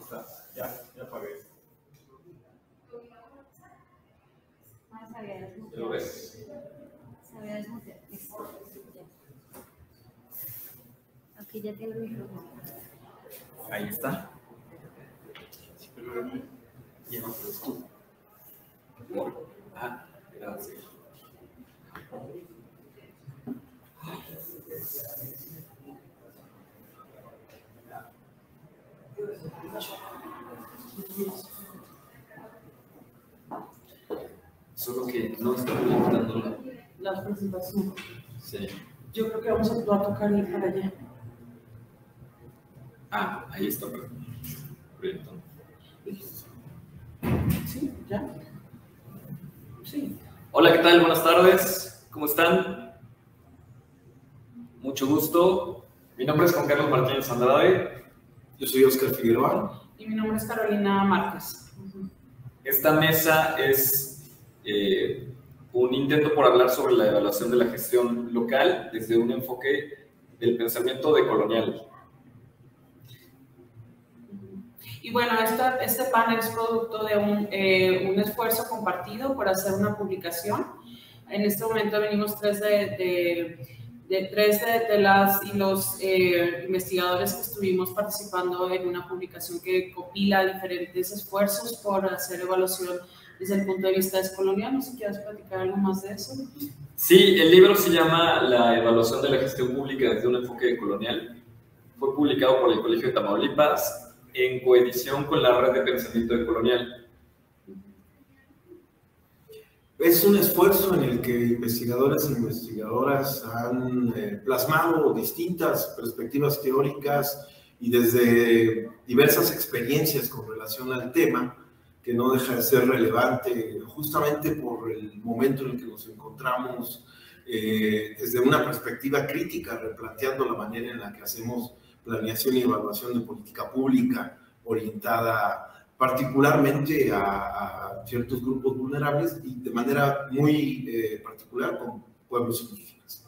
está. Ya apagué. ¿Lo ves? Aquí ya tiene el micrófono. Ahí está. Ya no puedes tú. Ah, gracias. Solo que no está proyectando la presentación. Sí. Yo creo que vamos a tocar ir para allá. Ah, ahí está proyectando. Sí, ya. Sí. Hola, ¿qué tal? Buenas tardes. ¿Cómo están? Mucho gusto. Mi nombre es Juan Carlos Martínez Andrade. Yo soy Oscar Figueroa. Y mi nombre es Carolina Márquez. Esta mesa es un intento por hablar sobre la evaluación de la gestión local desde un enfoque del pensamiento decolonial. Y bueno, este panel es producto de un esfuerzo compartido por hacer una publicación. En este momento venimos tres de las y los investigadores que estuvimos participando en una publicación que compila diferentes esfuerzos por hacer evaluación desde el punto de vista descolonial. No sé si quieres platicar algo más de eso. Sí, el libro se llama La evaluación de la gestión pública desde un enfoque decolonial. Fue publicado por el Colegio de Tamaulipas en coedición con la Red de Pensamiento Decolonial. Es un esfuerzo en el que investigadores e investigadoras han plasmado distintas perspectivas teóricas y desde diversas experiencias con relación al tema, que no deja de ser relevante justamente por el momento en el que nos encontramos, desde una perspectiva crítica, replanteando la manera en la que hacemos planeación y evaluación de política pública orientada particularmente a ciertos grupos vulnerables y de manera muy particular con pueblos indígenas.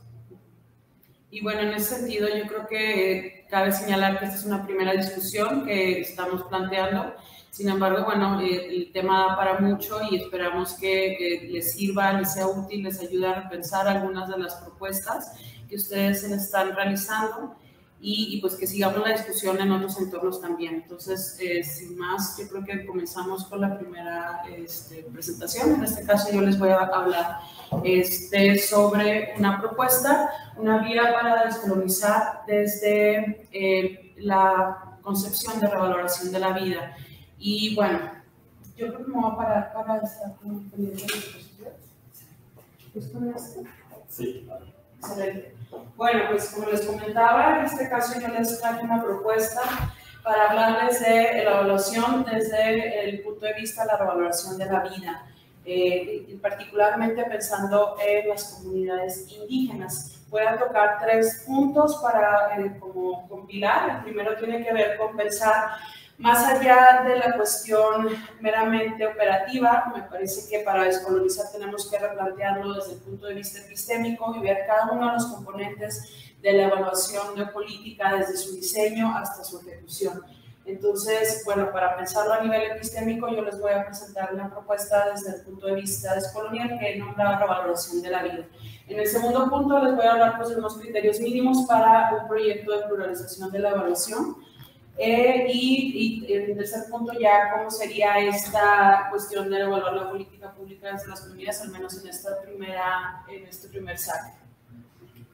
Y bueno, en ese sentido yo creo que cabe señalar que esta es una primera discusión que estamos planteando. Sin embargo, bueno, el tema da para mucho y esperamos que les sirva, les sea útil, les ayude a repensar algunas de las propuestas que ustedes se están realizando. Y pues que sigamos la discusión en otros entornos también. Entonces, sin más, yo creo que comenzamos con la primera presentación. En este caso yo les voy a hablar sobre una propuesta, una vía para descolonizar desde la concepción de revaloración de la vida. Y bueno, yo creo que me voy a parar para estar con el dispositivo. ¿Esto no es? Sí. Excelente. Bueno, pues como les comentaba, en este caso yo les traje una propuesta para hablarles de la evaluación desde el punto de vista de la revaloración de la vida, y particularmente pensando en las comunidades indígenas. Voy a tocar 3 puntos para como compilar. El primero tiene que ver con pensar más allá de la cuestión meramente operativa. Me parece que para descolonizar tenemos que replantearlo desde el punto de vista epistémico y ver cada uno de los componentes de la evaluación de política desde su diseño hasta su ejecución. Entonces, bueno, para pensarlo a nivel epistémico, yo les voy a presentar una propuesta desde el punto de vista descolonial que nombra revaloración de la vida. En el segundo punto les voy a hablar pues, de unos criterios mínimos para un proyecto de pluralización de la evaluación. Y en el tercer punto ya cómo sería esta cuestión de evaluar la política pública desde las comunidades, al menos en este primer saque.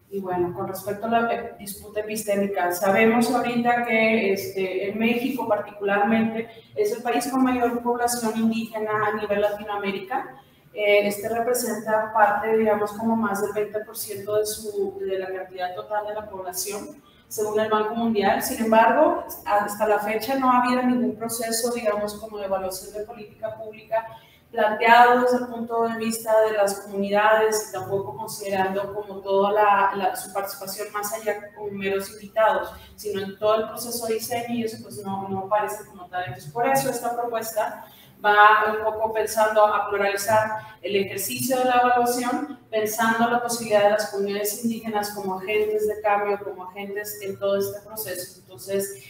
Y bueno, con respecto a la disputa epistémica, sabemos ahorita que en México particularmente es el país con mayor población indígena a nivel Latinoamérica. Representa parte, digamos, como más del 20% de la cantidad total de la población, según el Banco Mundial. Sin embargo, hasta la fecha no ha habido ningún proceso, digamos, como de evaluación de política pública planteado desde el punto de vista de las comunidades y tampoco considerando como toda su participación más allá como meros invitados, sino en todo el proceso de diseño, y eso pues no aparece como tal. Entonces, por eso esta propuesta va un poco pensando a pluralizar el ejercicio de la evaluación, pensando la posibilidad de las comunidades indígenas como agentes de cambio, como agentes en todo este proceso. Entonces,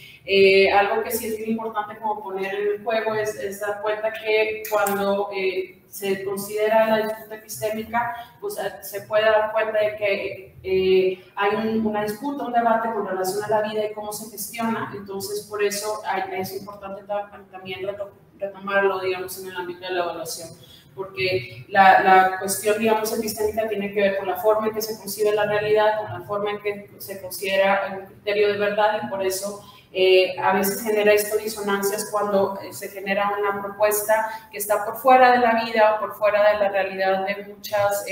algo que sí es muy importante como poner en el juego es dar cuenta que cuando se considera la disputa epistémica, pues se puede dar cuenta de que hay una disputa, un debate con relación a la vida y cómo se gestiona. Entonces, por eso es importante también retomarlo, digamos, en el ámbito de la evaluación, porque la cuestión, digamos, epistémica tiene que ver con la forma en que se concibe la realidad, con la forma en que se considera un criterio de verdad, y por eso a veces genera esto disonancias cuando se genera una propuesta que está por fuera de la vida o por fuera de la realidad de muchas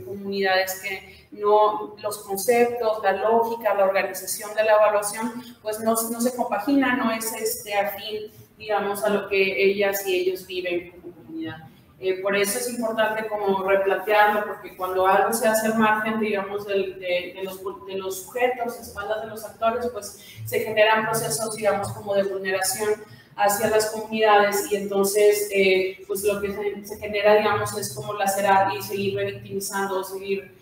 comunidades, que no, los conceptos, la lógica, la organización de la evaluación, pues no se compagina, no es afín, digamos, a lo que ellas y ellos viven como comunidad. Por eso es importante como replantearlo, porque cuando algo se hace al margen, digamos, de los sujetos, a espaldas de los actores, pues se generan procesos, digamos, como de vulneración hacia las comunidades, y entonces pues lo que se genera, digamos, es como lacerar y seguir revictimizando, seguir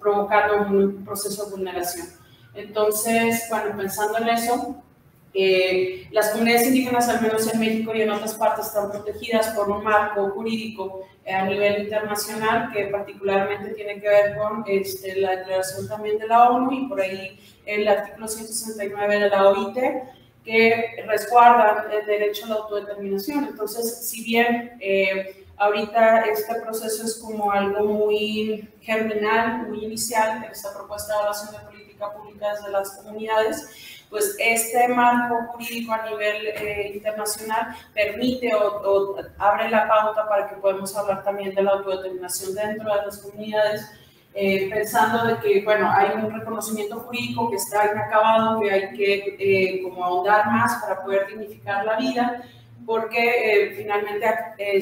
provocando un proceso de vulneración. Entonces, bueno, pensando en eso, las comunidades indígenas, al menos en México y en otras partes, están protegidas por un marco jurídico a nivel internacional que particularmente tiene que ver con la declaración también de la ONU, y por ahí el artículo 169 de la OIT, que resguarda el derecho a la autodeterminación. Entonces, si bien ahorita este proceso es como algo muy germinal, muy inicial, esta propuesta de evaluación de política pública desde las comunidades, pues este marco jurídico a nivel internacional permite o abre la pauta para que podamos hablar también de la autodeterminación dentro de las comunidades, pensando de que, bueno, hay un reconocimiento jurídico que está inacabado, que hay que como ahondar más para poder dignificar la vida, porque finalmente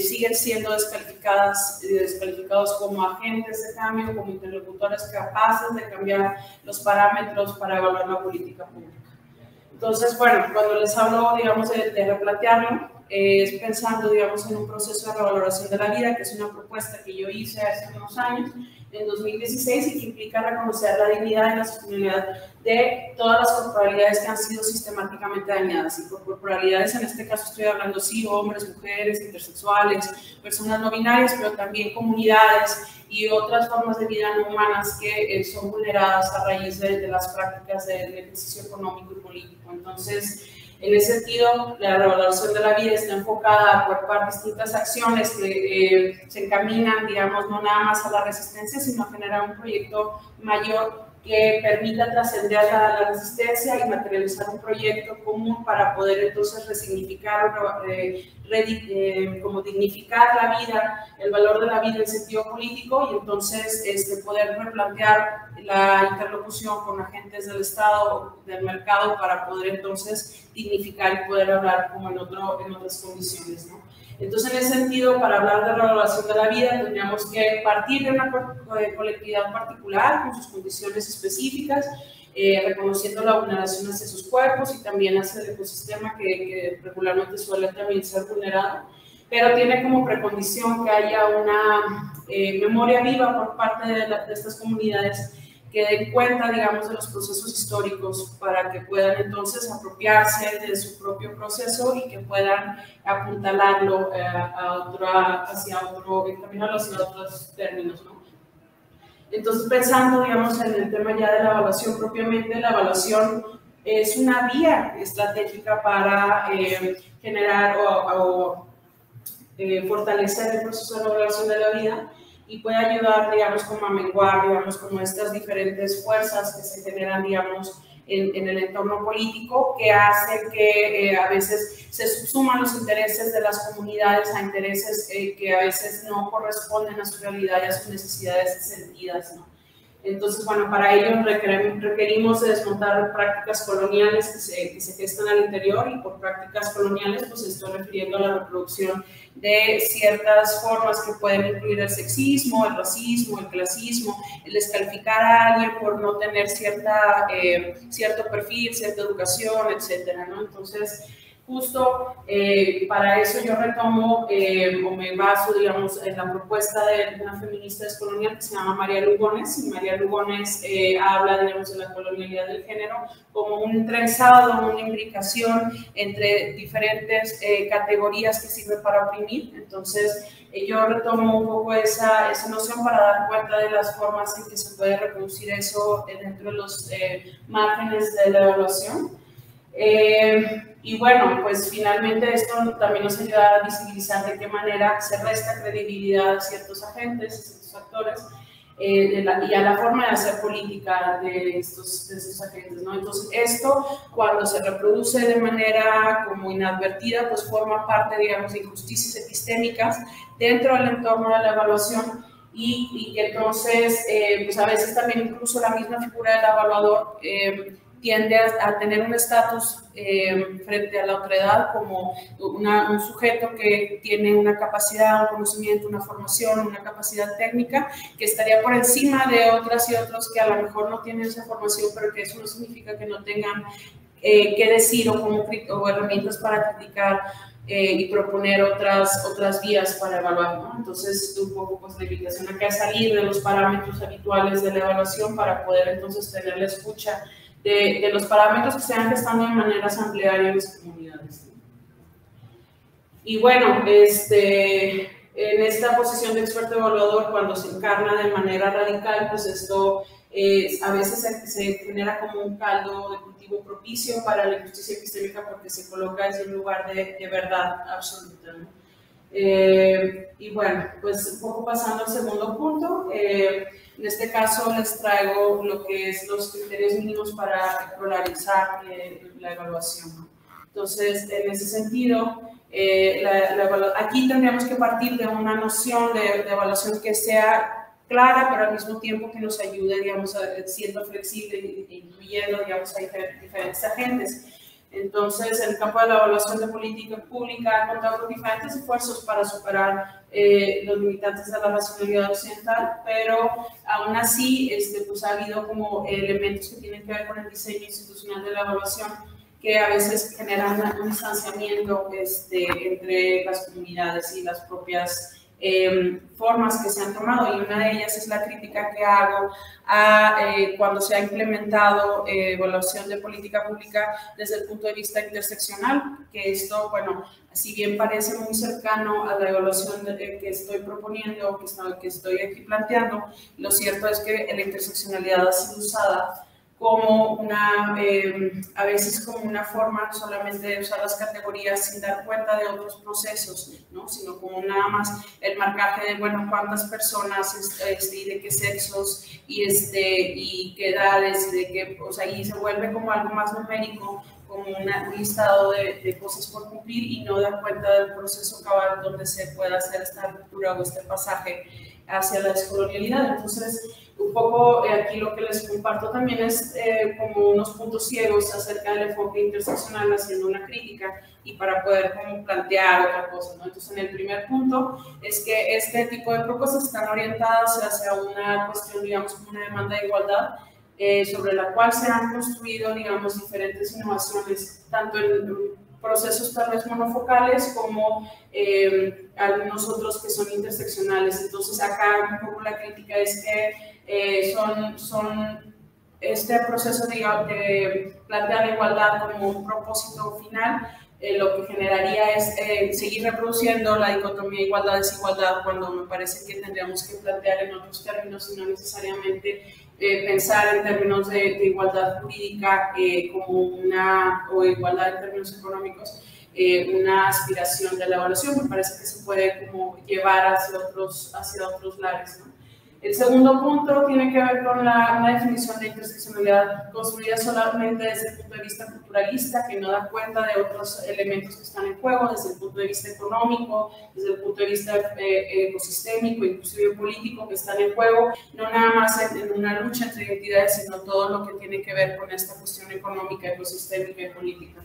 siguen siendo descalificados como agentes de cambio, como interlocutores capaces de cambiar los parámetros para evaluar la política pública. Entonces, bueno, cuando les hablo, digamos, de replantearlo, es pensando, digamos, en un proceso de revaloración de la vida, que es una propuesta que yo hice hace unos años, en 2016, y que implica reconocer la dignidad y la sostenibilidad de todas las corporalidades que han sido sistemáticamente dañadas. Y por corporalidades, en este caso estoy hablando, sí, hombres, mujeres, intersexuales, personas no binarias, pero también comunidades y otras formas de vida no humanas que son vulneradas a raíz de las prácticas del ejercicio económico y político. Entonces, en ese sentido, la revaloración de la vida está enfocada a acuerpar distintas acciones que se encaminan, digamos, no nada más a la resistencia, sino a generar un proyecto mayor que permita trascender a la resistencia y materializar un proyecto común para poder entonces resignificar, como dignificar la vida, el valor de la vida en sentido político, y entonces poder replantear la interlocución con agentes del Estado, del mercado, para poder entonces dignificar y poder hablar como en otras condiciones, ¿no? Entonces, en ese sentido, para hablar de revaloración de la vida, tendríamos que partir de una colectividad particular con sus condiciones específicas, reconociendo la vulneración hacia sus cuerpos y también hacia el ecosistema que regularmente suele también ser vulnerado, pero tiene como precondición que haya una memoria viva por parte de estas comunidades que den cuenta, digamos, de los procesos históricos, para que puedan entonces apropiarse de su propio proceso y que puedan apuntalarlo encaminarlo hacia otros términos, ¿no? Entonces, pensando, digamos, en el tema ya de la evaluación propiamente, la evaluación es una vía estratégica para generar o fortalecer el proceso de evaluación de la vida, y puede ayudar, digamos, como a menguar, digamos, como estas diferentes fuerzas que se generan, digamos, en el entorno político, que hacen que a veces se subsuman los intereses de las comunidades a intereses que a veces no corresponden a su realidad y a sus necesidades sentidas, ¿no? Entonces, bueno, para ello requerimos desmontar prácticas coloniales que se gestan al interior, y por prácticas coloniales pues estoy refiriendo a la reproducción de ciertas formas que pueden incluir el sexismo, el racismo, el clasismo, el descalificar a alguien por no tener cierto perfil, cierta educación, etcétera, ¿no? Entonces, Justo para eso yo retomo o me baso, digamos, en la propuesta de una feminista descolonial que se llama María Lugones, y María Lugones habla, digamos, de la colonialidad del género como un trenzado, una imbricación entre diferentes categorías que sirven para oprimir. Entonces, yo retomo un poco esa noción para dar cuenta de las formas en que se puede reproducir eso dentro de los márgenes de la evaluación. Y bueno, pues finalmente esto también nos ayuda a visibilizar de qué manera se resta credibilidad a ciertos agentes, a ciertos actores, y a la forma de hacer política de estos agentes, ¿no? Entonces, esto, cuando se reproduce de manera como inadvertida, pues forma parte, digamos, de injusticias epistémicas dentro del entorno de la evaluación, y que entonces, pues a veces también incluso la misma figura del evaluador tiende a tener un estatus frente a la otredad como un sujeto que tiene una capacidad, un conocimiento, una formación, una capacidad técnica que estaría por encima de otras y otros que a lo mejor no tienen esa formación, pero que eso no significa que no tengan qué decir o herramientas para criticar y proponer otras vías para evaluar, ¿no? Entonces, un poco pues la invitación a que a salir de los parámetros habituales de la evaluación para poder entonces tener la escucha de los parámetros que se van gestando de manera asamblearia en las comunidades. Y bueno, en esta posición de experto evaluador, cuando se encarna de manera radical, pues esto a veces se genera como un caldo de cultivo propicio para la injusticia epistémica porque se coloca desde un lugar de verdad absoluta, ¿no? Y bueno, pues un poco pasando al segundo punto, en este caso les traigo lo que es los criterios mínimos para polarizar la evaluación, ¿no? Entonces, en ese sentido, aquí tendríamos que partir de una noción de evaluación que sea clara, pero al mismo tiempo que nos ayude, digamos, siendo flexible e incluyendo, digamos, a diferentes agentes. Entonces, el campo de la evaluación de política pública ha contado con diferentes esfuerzos para superar los limitantes de la racionalidad occidental, pero aún así pues ha habido como elementos que tienen que ver con el diseño institucional de la evaluación que a veces generan un distanciamiento entre las comunidades y las propias formas que se han tomado, y una de ellas es la crítica que hago a cuando se ha implementado evaluación de política pública desde el punto de vista interseccional, que esto, bueno, si bien parece muy cercano a la evaluación que estoy proponiendo, que estoy aquí planteando, lo cierto es que la interseccionalidad ha sido usada como a veces como una forma no solamente de usar las categorías sin dar cuenta de otros procesos, ¿no? Sino como nada más el marcaje de, bueno, cuántas personas y de qué sexos y qué edades, y de qué, o sea, y se vuelve como algo más numérico, como un listado de cosas por cumplir, y no da cuenta del proceso cabal donde se pueda hacer esta ruptura o este pasaje hacia la descolonialidad. Entonces, un poco aquí lo que les comparto también es como unos puntos ciegos acerca del enfoque interseccional haciendo una crítica y para poder como plantear otra cosa, ¿no? Entonces, en el primer punto es que este tipo de propuestas están orientadas hacia una cuestión, digamos, como una demanda de igualdad, sobre la cual se han construido, digamos, diferentes innovaciones, tanto en procesos tal vez monofocales como algunos otros que son interseccionales. Entonces, acá un poco la crítica es que son este proceso de plantear la igualdad como un propósito final, lo que generaría es seguir reproduciendo la dicotomía igualdad-desigualdad, cuando me parece que tendríamos que plantear en otros términos y no necesariamente pensar en términos de igualdad jurídica o igualdad en términos económicos, una aspiración de la evaluación. Me parece que se puede como llevar hacia otros lares, ¿no? El segundo punto tiene que ver con una definición de interseccionalidad construida solamente desde el punto de vista culturalista, que no da cuenta de otros elementos que están en juego, desde el punto de vista económico, desde el punto de vista ecosistémico, inclusive político, que están en juego, no nada más en una lucha entre identidades, sino todo lo que tiene que ver con esta cuestión económica, ecosistémica y política.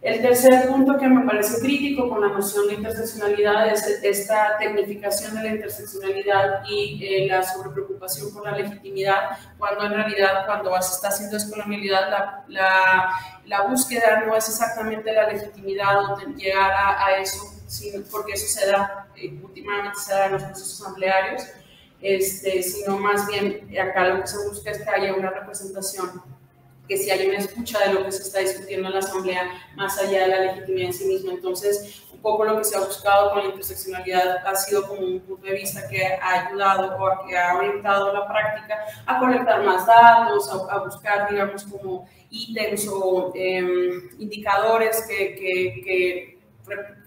El tercer punto que me parece crítico con la noción de interseccionalidad es esta tecnificación de la interseccionalidad y la sobrepreocupación por la legitimidad, cuando en realidad cuando se está haciendo descolonialidad la búsqueda no es exactamente la legitimidad o llegar a eso, sino porque eso se da, últimamente se da en los procesos asamblearios, sino más bien acá lo que se busca es que haya una representación, que si hay una escucha de lo que se está discutiendo en la asamblea más allá de la legitimidad en sí misma. Entonces, un poco lo que se ha buscado con la interseccionalidad ha sido como un punto de vista que ha ayudado o que ha orientado la práctica a colectar más datos, a buscar, digamos, como ítems o indicadores que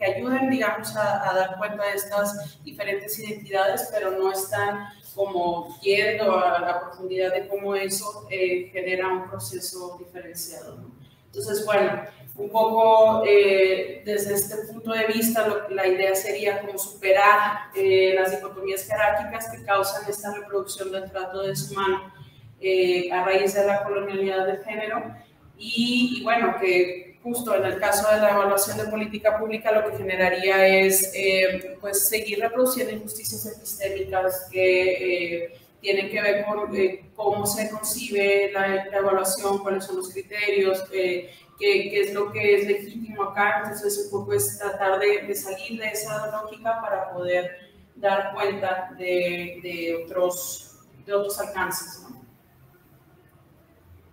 ayuden, digamos, a dar cuenta de estas diferentes identidades, pero no están como yendo a la profundidad de cómo eso genera un proceso diferenciado, ¿no? Entonces, bueno, un poco desde este punto de vista la idea sería como superar las dicotomías jerárquicas que causan esta reproducción del trato deshumano a raíz de la colonialidad del género y bueno, que justo en el caso de la evaluación de política pública lo que generaría es pues seguir reproduciendo injusticias epistémicas que tienen que ver con cómo se concibe la evaluación, cuáles son los criterios, qué es lo que es legítimo acá. Entonces un poco es tratar de salir de esa lógica para poder dar cuenta de otros alcances, ¿no?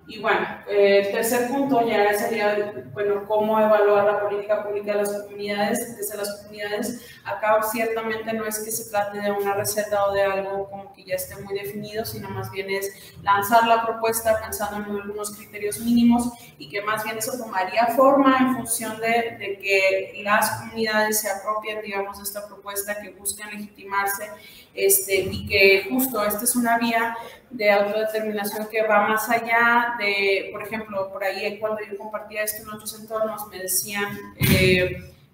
Y bueno, el tercer punto ya sería, bueno, cómo evaluar la política pública de las comunidades, desde las comunidades. Acá ciertamente no es que se trate de una receta o de algo como que ya esté muy definido, sino más bien es lanzar la propuesta pensando en algunos criterios mínimos y que más bien eso tomaría forma en función de que las comunidades se apropien, digamos, de esta propuesta, que busquen legitimarse y que justo esta es una vía de autodeterminación que va más allá de, por ejemplo, por ahí cuando yo compartía esto en otros entornos me decían,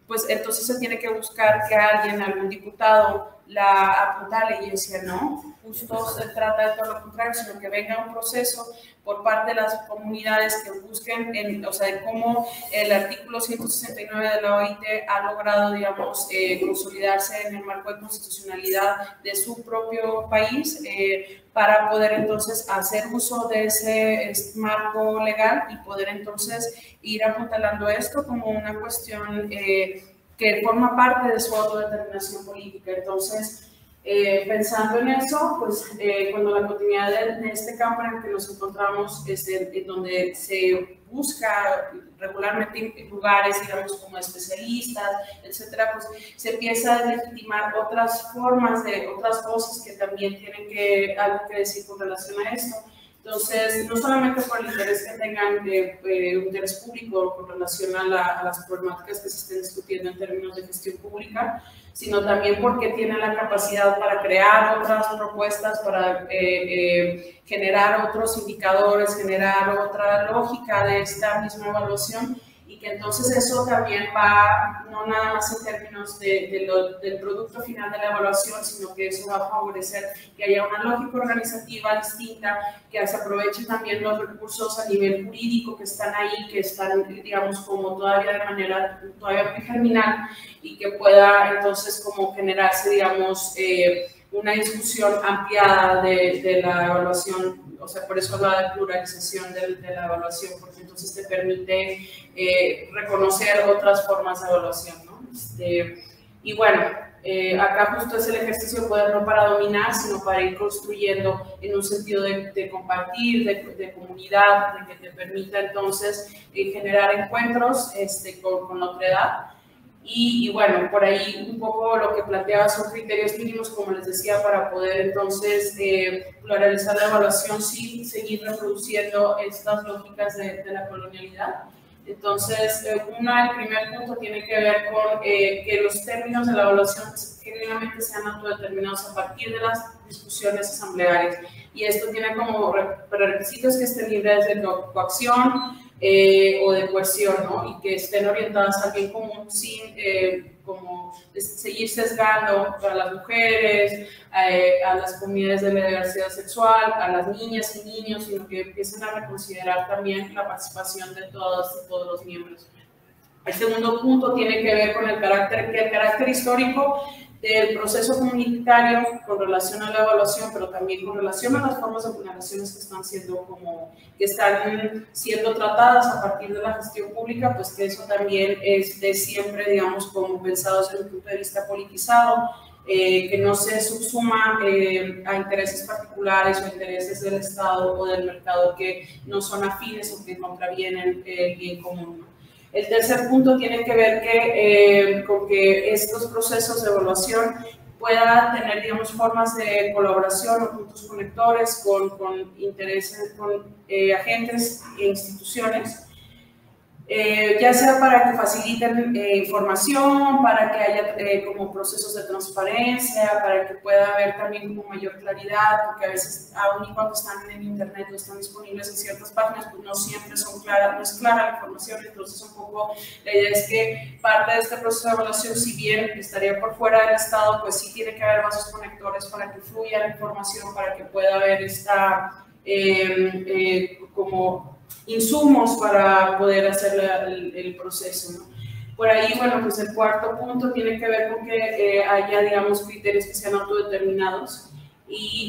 pues entonces se tiene que buscar que alguien, algún diputado, la apuntale, y yo decía, no, justo se trata de todo lo contrario, sino que venga un proceso por parte de las comunidades que busquen, o sea, de cómo el artículo 169 de la OIT ha logrado, digamos, consolidarse en el marco de constitucionalidad de su propio país, para poder entonces hacer uso de ese marco legal y poder entonces ir apuntalando esto como una cuestión que forma parte de su autodeterminación política. Entonces, pensando en eso, pues cuando la continuidad de este campo en el que nos encontramos, donde se busca regularmente lugares, digamos, como especialistas, etcétera, pues se empieza a legitimar otras formas, otras voces que también tienen algo que decir con relación a esto. Entonces, no solamente por el interés que tengan un interés público con relación a las problemáticas que se estén discutiendo en términos de gestión pública, sino también porque tienen la capacidad para crear otras propuestas, para generar otros indicadores, generar otra lógica de esta misma evaluación, y que entonces eso también va, no nada más en términos del producto final de la evaluación, sino que eso va a favorecer que haya una lógica organizativa distinta, que se aprovechen también los recursos a nivel jurídico que están ahí, que están, digamos, como todavía de manera todavía muy germinal, y que pueda entonces como generarse, digamos, una discusión ampliada de la evaluación. O sea, por eso habla de pluralización de la evaluación, porque entonces te permite reconocer otras formas de evaluación, ¿no? Y bueno, acá justo es el ejercicio de poder no para dominar, sino para ir construyendo en un sentido de compartir, de comunidad, de que te permita entonces generar encuentros con la otra edad. Y bueno, por ahí un poco lo que planteaba son criterios mínimos, como les decía, para poder entonces pluralizar la evaluación sin seguir reproduciendo estas lógicas de la colonialidad. Entonces, el primer punto tiene que ver con que los términos de la evaluación generalmente sean autodeterminados a partir de las discusiones asamblearias. Y esto tiene como requisitos que estén libres de coacción o de coerción, ¿no? Y que estén orientadas al bien común sin como seguir sesgando a las mujeres, a las comunidades de la diversidad sexual, a las niñas y niños, sino que empiecen a reconsiderar también la participación de todas y todos los miembros. El segundo punto tiene que ver con el carácter histórico del proceso comunitario con relación a la evaluación, pero también con relación a las formas de vulneraciones que están siendo tratadas a partir de la gestión pública, pues que eso también es de siempre, digamos, como pensado desde un punto de vista politizado, que no se subsuma a intereses particulares o intereses del Estado o del mercado que no son afines o que contravienen el bien común. El tercer punto tiene que ver con que estos procesos de evaluación puedan tener, digamos, formas de colaboración o puntos conectores con intereses, con agentes e instituciones, ya sea para que faciliten información, para que haya como procesos de transparencia, para que pueda haber también como mayor claridad, porque a veces, aun y cuando están en internet o están disponibles en ciertas páginas, pues no siempre son claras, no es clara la información. Entonces un poco la idea es que parte de este proceso de evaluación, si bien estaría por fuera del Estado, pues sí tiene que haber vasos conectores para que fluya la información, para que pueda haber esta como insumos para poder hacer el proceso, ¿no? Por ahí, bueno, pues el cuarto punto tiene que ver con que haya, digamos, criterios que sean autodeterminados,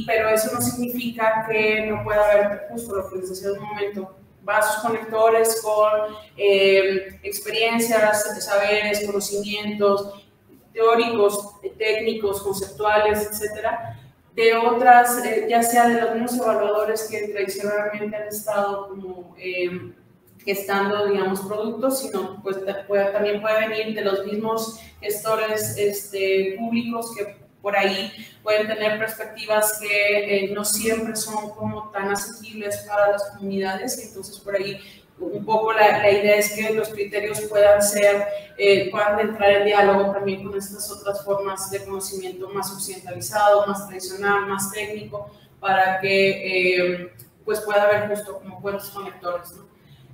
pero eso no significa que no pueda haber, justo lo que les decía en un momento, vasos conectores con experiencias, saberes, conocimientos teóricos, técnicos, conceptuales, etcétera, de otras, ya sea de los mismos evaluadores que tradicionalmente han estado como gestando, digamos, productos, sino pues también puede venir de los mismos gestores públicos que por ahí pueden tener perspectivas que no siempre son como tan asequibles para las comunidades. Entonces por ahí un poco la idea es que los criterios puedan entrar en diálogo también con estas otras formas de conocimiento más occidentalizado, más tradicional, más técnico, para que pues pueda haber justo como buenos conectores, ¿no?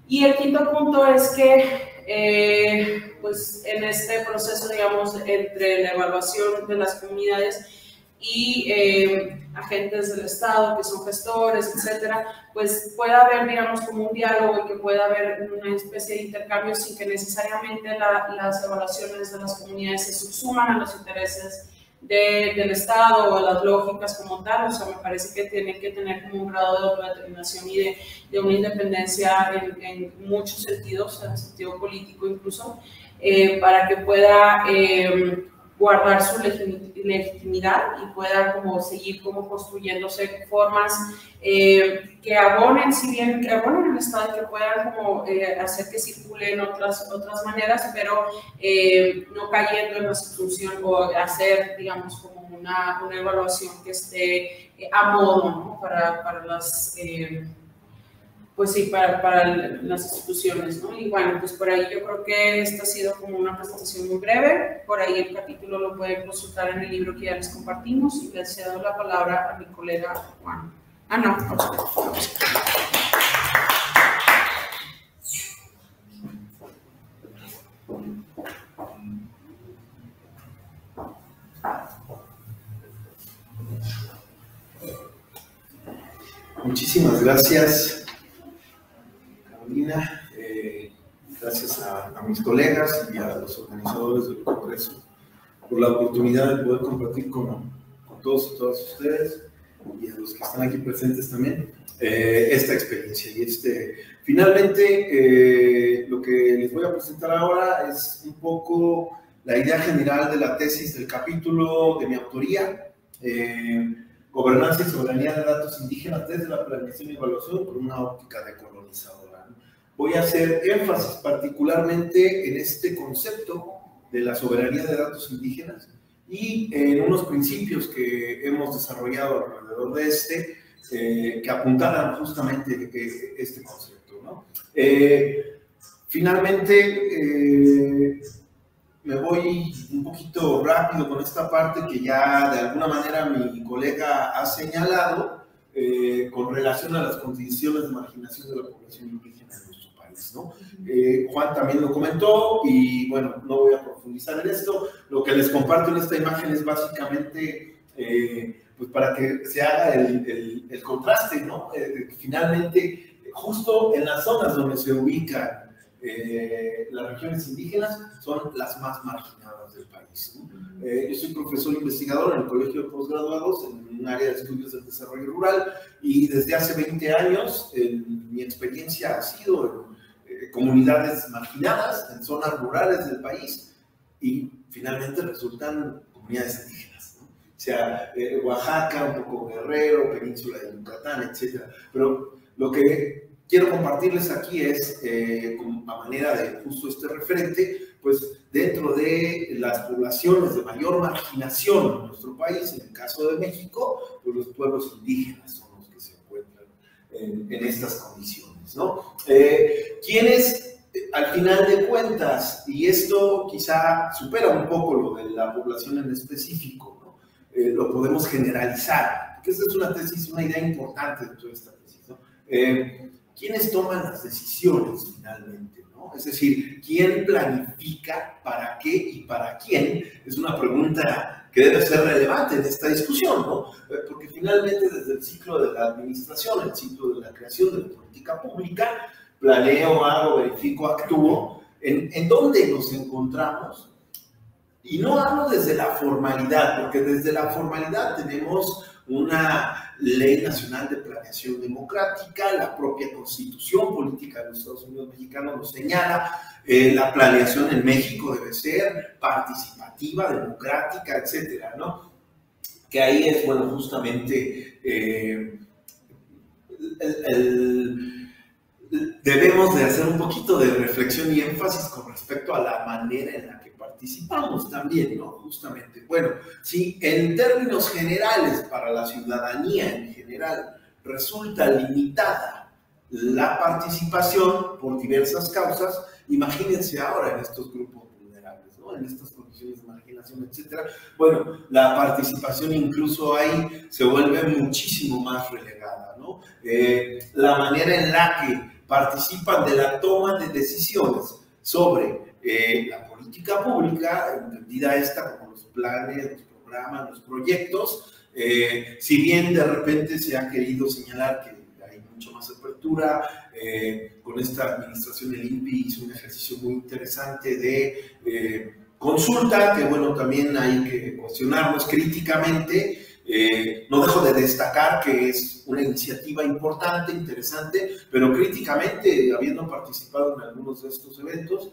Y el quinto punto es que pues en este proceso, digamos, entre la evaluación de las comunidades y agentes del Estado, que son gestores, etcétera, pues pueda haber, digamos, como un diálogo y que pueda haber una especie de intercambio sin que necesariamente las evaluaciones de las comunidades se subsuman a los intereses del Estado o a las lógicas como tal. O sea, me parece que tienen que tener como un grado de autodeterminación y de una independencia en muchos sentidos, en el sentido político incluso, para que pueda guardar su legitimidad y pueda como seguir como construyéndose formas que abonen, si bien que abonen el Estado, que puedan como hacer que circulen otras maneras, pero no cayendo en la subsunción o hacer, digamos, como una evaluación que esté a modo, ¿no? Para las pues sí, para las instituciones, ¿no? Y bueno, pues por ahí yo creo que esta ha sido como una presentación muy breve. Por ahí el capítulo lo pueden consultar en el libro que ya les compartimos, y les cedo la palabra a mi colega Juan. Muchísimas gracias, Carolina. Gracias a mis colegas y a los organizadores del Congreso por la oportunidad de poder compartir con todos y todas ustedes, y a los que están aquí presentes también, esta experiencia. Y finalmente, lo que les voy a presentar ahora es un poco la idea general de la tesis del capítulo de mi autoría, Gobernanza y Soberanía de Datos Indígenas desde la Planeación y Evaluación por una óptica decolonizadora. Voy a hacer énfasis particularmente en este concepto de la soberanía de datos indígenas y en unos principios que hemos desarrollado alrededor de que apuntaran justamente este concepto, ¿no? Finalmente, me voy un poquito rápido con esta parte que ya de alguna manera mi colega ha señalado con relación a las condiciones de marginación de la población indígena en nuestro país, ¿no? Juan también lo comentó y bueno, no voy a profundizar en esto. Lo que les comparto en esta imagen es básicamente pues para que se haga el contraste, ¿no? Finalmente, justo en las zonas donde se ubican las regiones indígenas son las más marginadas del país, ¿no? Yo soy profesor investigador en el Colegio de Postgraduados en un área de estudios del desarrollo rural y desde hace 20 años mi experiencia ha sido en comunidades marginadas, en zonas rurales del país y finalmente resultan comunidades indígenas, ¿no? O sea, Oaxaca, un poco Guerrero, Península de Yucatán, etc. Pero lo que quiero compartirles aquí es, a manera de justo este referente, pues dentro de las poblaciones de mayor marginación en nuestro país, en el caso de México, pues los pueblos indígenas son los que se encuentran en estas condiciones, ¿no? Quienes, al final de cuentas, y esto quizá supera un poco lo de la población en específico, ¿no? Lo podemos generalizar, porque esta es una tesis, una idea importante dentro de esta tesis, ¿no? ¿Quiénes toman las decisiones finalmente, ¿no? Es decir, ¿quién planifica para qué y para quién? Es una pregunta que debe ser relevante en esta discusión, ¿no? Porque finalmente desde el ciclo de la administración, el ciclo de la creación de la política pública, planeo, hago, verifico, actúo, ¿en dónde nos encontramos? Y no hablo desde la formalidad, porque desde la formalidad tenemos una Ley Nacional de Planeación Democrática, la propia Constitución Política de los Estados Unidos Mexicanos nos señala, la planeación en México debe ser participativa, democrática, etcétera, ¿no? Que ahí es, bueno, justamente debemos de hacer un poquito de reflexión y énfasis con respecto a la manera en la que participamos también, ¿no? Justamente, bueno, si en términos generales para la ciudadanía en general resulta limitada la participación por diversas causas, imagínense ahora en estos grupos vulnerables, ¿no? En estas condiciones de marginación, etcétera. Bueno, la participación incluso ahí se vuelve muchísimo más relegada, ¿no? La manera en la que participan de la toma de decisiones sobre la política pública, entendida esta como los planes, los programas, los proyectos, si bien de repente se ha querido señalar que hay mucho más apertura, con esta administración el INPI hizo un ejercicio muy interesante de consulta, que bueno, también hay que cuestionarnos críticamente. No dejo de destacar que es una iniciativa importante, interesante, pero críticamente, habiendo participado en algunos de estos eventos,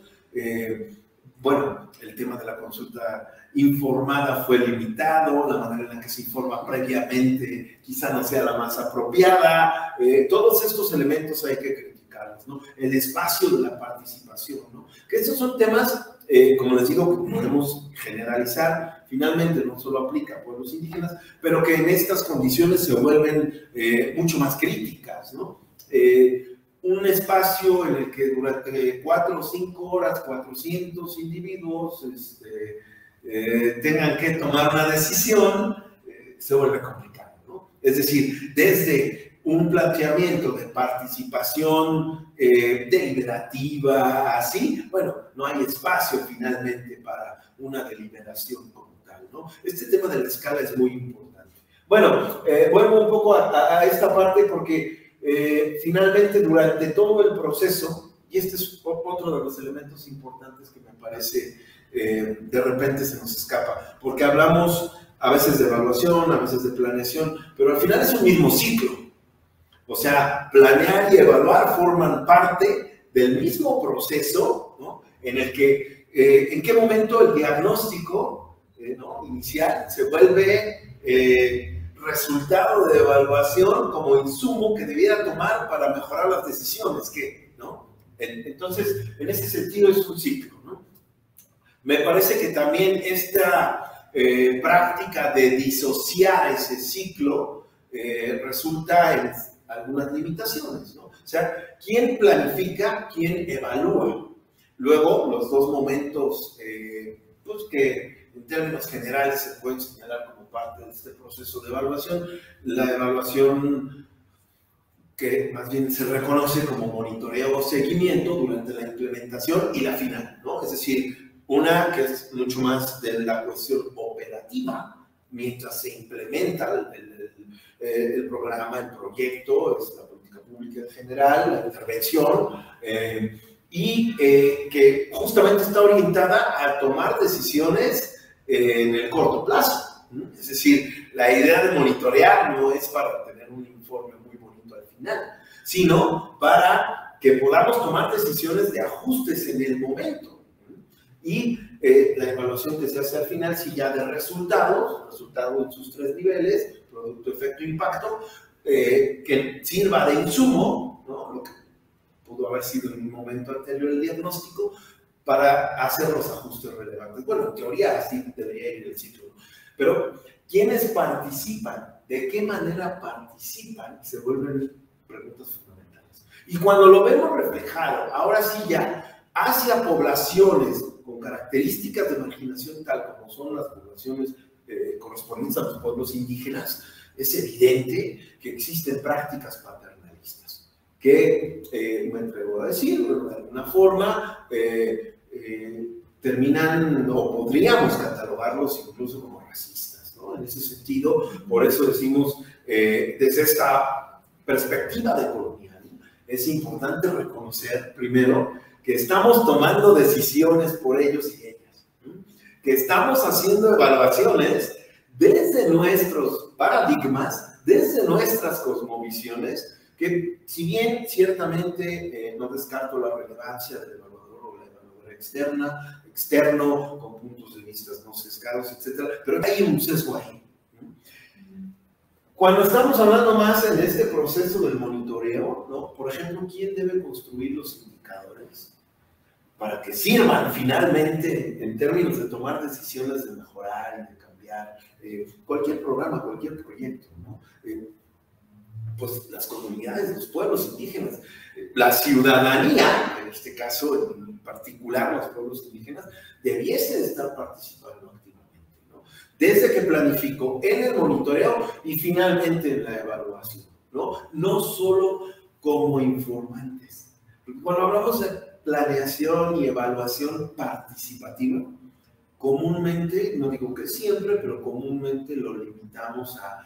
bueno, el tema de la consulta informada fue limitado, la manera en la que se informa previamente quizá no sea la más apropiada, todos estos elementos hay que criticarlos, ¿no? El espacio de la participación, ¿no? Que estos son temas, como les digo, que podemos generalizar, finalmente no solo aplica a pueblos indígenas, pero que en estas condiciones se vuelven mucho más críticas, ¿no? Un espacio en el que durante 4 o 5 horas 400 individuos tengan que tomar una decisión, se vuelve complicado, ¿no? Es decir, desde un planteamiento de participación deliberativa, así, bueno, no hay espacio finalmente para una deliberación como tal, ¿no? Este tema de la escala es muy importante. Bueno, vuelvo un poco a esta parte porque finalmente durante todo el proceso, y este es otro de los elementos importantes que me parece de repente se nos escapa, porque hablamos a veces de evaluación, a veces de planeación, pero al final es un mismo ciclo. O sea, planear y evaluar forman parte del mismo proceso, ¿no? En el que, en qué momento el diagnóstico ¿no? inicial se vuelve resultado de evaluación como insumo que debiera tomar para mejorar las decisiones, ¿no? Entonces, en ese sentido es un ciclo, ¿no? Me parece que también esta práctica de disociar ese ciclo resulta en algunas limitaciones, ¿no? O sea, ¿quién planifica? ¿Quién evalúa? Luego, los dos momentos pues que en términos generales se pueden señalar como parte de este proceso de evaluación, la evaluación que más bien se reconoce como monitoreo o seguimiento durante la implementación y la final, ¿no? Es decir, una que es mucho más de la cuestión operativa, mientras se implementa el programa, el proyecto, es la política pública en general, la intervención, y que justamente está orientada a tomar decisiones en el corto plazo. Es decir, la idea de monitorear no es para tener un informe muy bonito al final, sino para que podamos tomar decisiones de ajustes en el momento. Y la evaluación que se hace al final, si ya de resultados en sus 3 niveles, producto, efecto, impacto, que sirva de insumo, ¿no? Lo que pudo haber sido en un momento anterior el diagnóstico, para hacer los ajustes relevantes. Bueno, en teoría así debería ir el ciclo, ¿no? Pero, ¿quiénes participan? ¿De qué manera participan? Se vuelven preguntas fundamentales. Y cuando lo vemos reflejado, ahora sí ya, hacia poblaciones con características de marginación tal como son las poblaciones correspondientes a los pueblos indígenas, es evidente que existen prácticas paternalistas que, me atrevo a decir, de alguna forma, terminan, o podríamos catalogarlos incluso como racistas, ¿no? En ese sentido, por eso decimos, desde esta perspectiva de colonial, es importante reconocer primero que estamos tomando decisiones por ellos y ellas, que estamos haciendo evaluaciones desde nuestros paradigmas, desde nuestras cosmovisiones, que si bien ciertamente no descarto la relevancia del evaluador o la evaluadora externo, con puntos de vista no sesgados, etc., pero hay un sesgo ahí. Cuando estamos hablando más en este proceso del monitoreo, ¿no? Por ejemplo, ¿quién debe construir los indicadores para que sirvan finalmente en términos de tomar decisiones de mejorar y de cambiar cualquier programa, cualquier proyecto, ¿no? Pues las comunidades, los pueblos indígenas, la ciudadanía, en este caso en particular los pueblos indígenas, debiese de estar participando activamente, ¿no? Desde que planificó en el monitoreo y finalmente en la evaluación, ¿no? No solo como informantes. Cuando hablamos de planeación y evaluación participativa, comúnmente, no digo que siempre, pero comúnmente lo limitamos a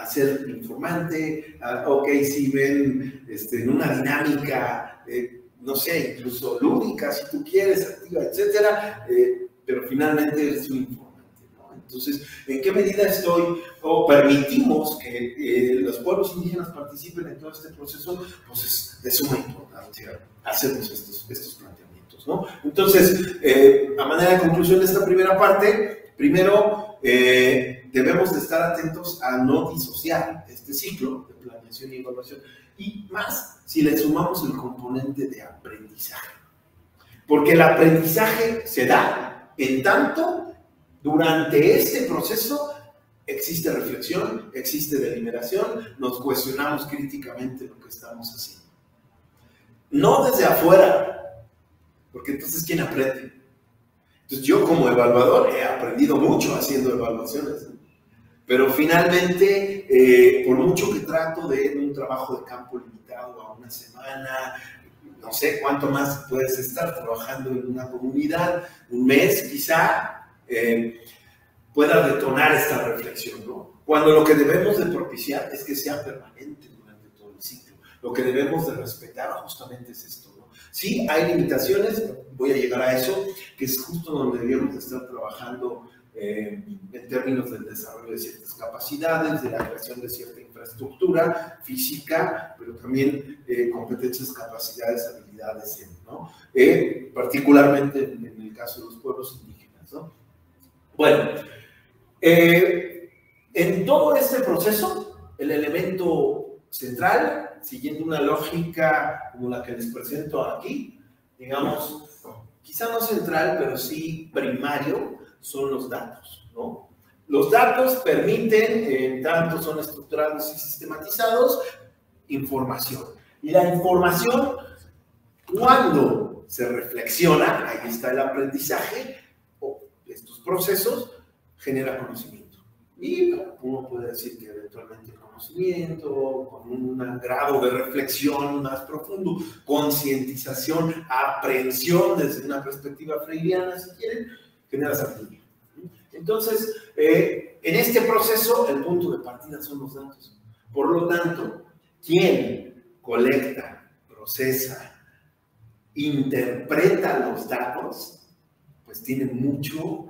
ser informante, ok, si ven en una dinámica, no sé, incluso lúdica, si tú quieres, activa, etcétera, pero finalmente eres un informante, ¿no? Entonces, ¿en qué medida permitimos que los pueblos indígenas participen en todo este proceso? Pues es de suma importancia hacernos estos planteamientos, ¿no? Entonces, a manera de conclusión de esta primera parte, primero, debemos de estar atentos a no disociar este ciclo de planeación y evaluación, y más si le sumamos el componente de aprendizaje. Porque el aprendizaje se da en tanto durante este proceso existe reflexión, existe deliberación, nos cuestionamos críticamente lo que estamos haciendo. No desde afuera, porque entonces ¿quién aprende? Entonces yo como evaluador he aprendido mucho haciendo evaluaciones, ¿no? Pero finalmente, por mucho que trato de un trabajo de campo limitado a una semana, no sé cuánto más puedes estar trabajando en una comunidad, un mes quizá, pueda detonar esta reflexión, ¿no? Cuando lo que debemos de propiciar es que sea permanente durante todo el ciclo. Lo que debemos de respetar justamente es esto, ¿no? Sí, hay limitaciones, voy a llegar a eso, que es justo donde debemos de estar trabajando en términos del desarrollo de ciertas capacidades, de la creación de cierta infraestructura física, pero también competencias, capacidades, habilidades, ¿no? Particularmente en el caso de los pueblos indígenas, ¿no? Bueno, en todo este proceso, el elemento central, siguiendo una lógica como la que les presento aquí, digamos, quizá no central, pero sí primario, son los datos, ¿no? Los datos permiten, en tanto son estructurados y sistematizados, información. Y la información, cuando se reflexiona, ahí está el aprendizaje, o estos procesos, genera conocimiento. Y uno puede decir que eventualmente conocimiento, con un grado de reflexión más profundo, concientización, aprehensión desde una perspectiva freudiana, si quieren, genera sabiduría. Entonces, en este proceso, el punto de partida son los datos. Por lo tanto, quien colecta, procesa, interpreta los datos, pues tiene mucho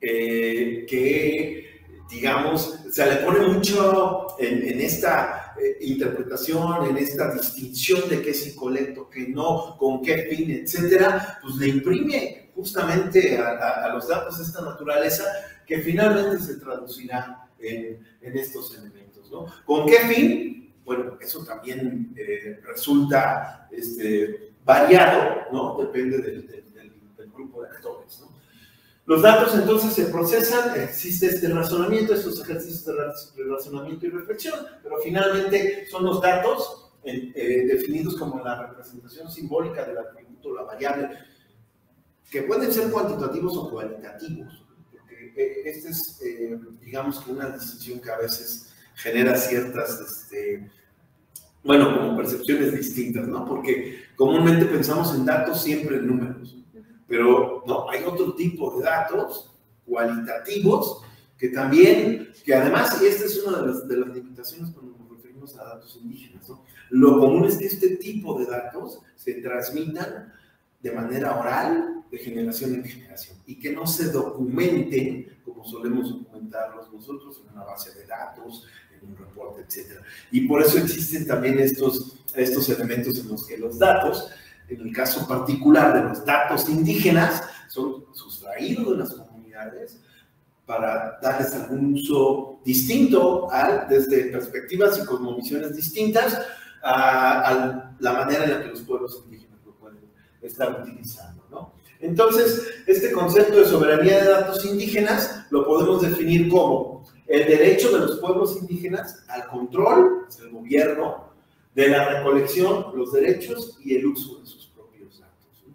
que, digamos, se le pone mucho en esta interpretación, en esta distinción de qué sí colecto, qué no, con qué fin, etcétera, pues le imprime justamente a los datos esta naturaleza que finalmente se traducirá en estos elementos, ¿no? ¿Con qué fin? Bueno, eso también resulta variado, ¿no? Depende del grupo de actores, ¿no? Los datos entonces se procesan, existe este razonamiento, estos ejercicios de razonamiento y reflexión, pero finalmente son los datos definidos como la representación simbólica del atributo, la variable, que pueden ser cuantitativos o cualitativos. Porque esta es, digamos que una distinción que a veces genera ciertas, bueno, como percepciones distintas, ¿no? Porque comúnmente pensamos en datos siempre en números. Pero no, hay otro tipo de datos cualitativos que también, que además, y esta es una de las limitaciones cuando nos referimos a datos indígenas, ¿no? Lo común es que este tipo de datos se transmitan de manera oral, de generación en generación, y que no se documenten como solemos documentarlos nosotros en una base de datos, en un reporte, etc. Y por eso existen también estos elementos en los que los datos, en el caso particular de los datos indígenas, son sustraídos de las comunidades para darles algún uso distinto, desde perspectivas y cosmovisiones distintas, a la manera en la que los pueblos indígenas lo pueden estar utilizando, ¿no? Entonces, este concepto de soberanía de datos indígenas lo podemos definir como el derecho de los pueblos indígenas al control, es el gobierno, de la recolección, los derechos y el uso de sus propios datos, ¿no?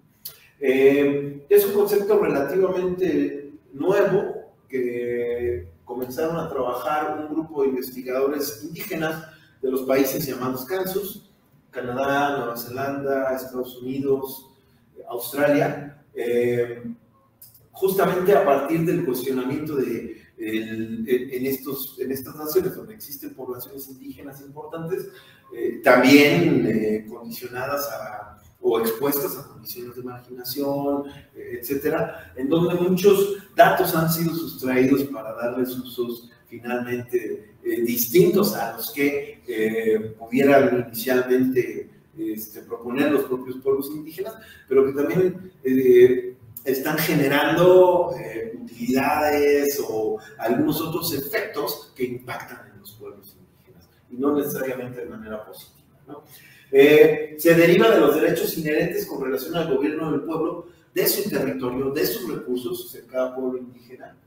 Es un concepto relativamente nuevo que comenzaron a trabajar un grupo de investigadores indígenas de los países llamados CANSUS, Canadá, Nueva Zelanda, Estados Unidos, Australia, justamente a partir del cuestionamiento en estas naciones donde existen poblaciones indígenas importantes, también condicionadas o expuestas a condiciones de marginación, etcétera, en donde muchos datos han sido sustraídos para darles usos finalmente distintos a los que pudieran inicialmente proponer los propios pueblos indígenas, pero que también están generando utilidades o algunos otros efectos que impactan en los pueblos indígenas, y no necesariamente de manera positiva, ¿no? Se deriva de los derechos inherentes con relación al gobierno del pueblo, de su territorio, de sus recursos. O sea, cada pueblo indígena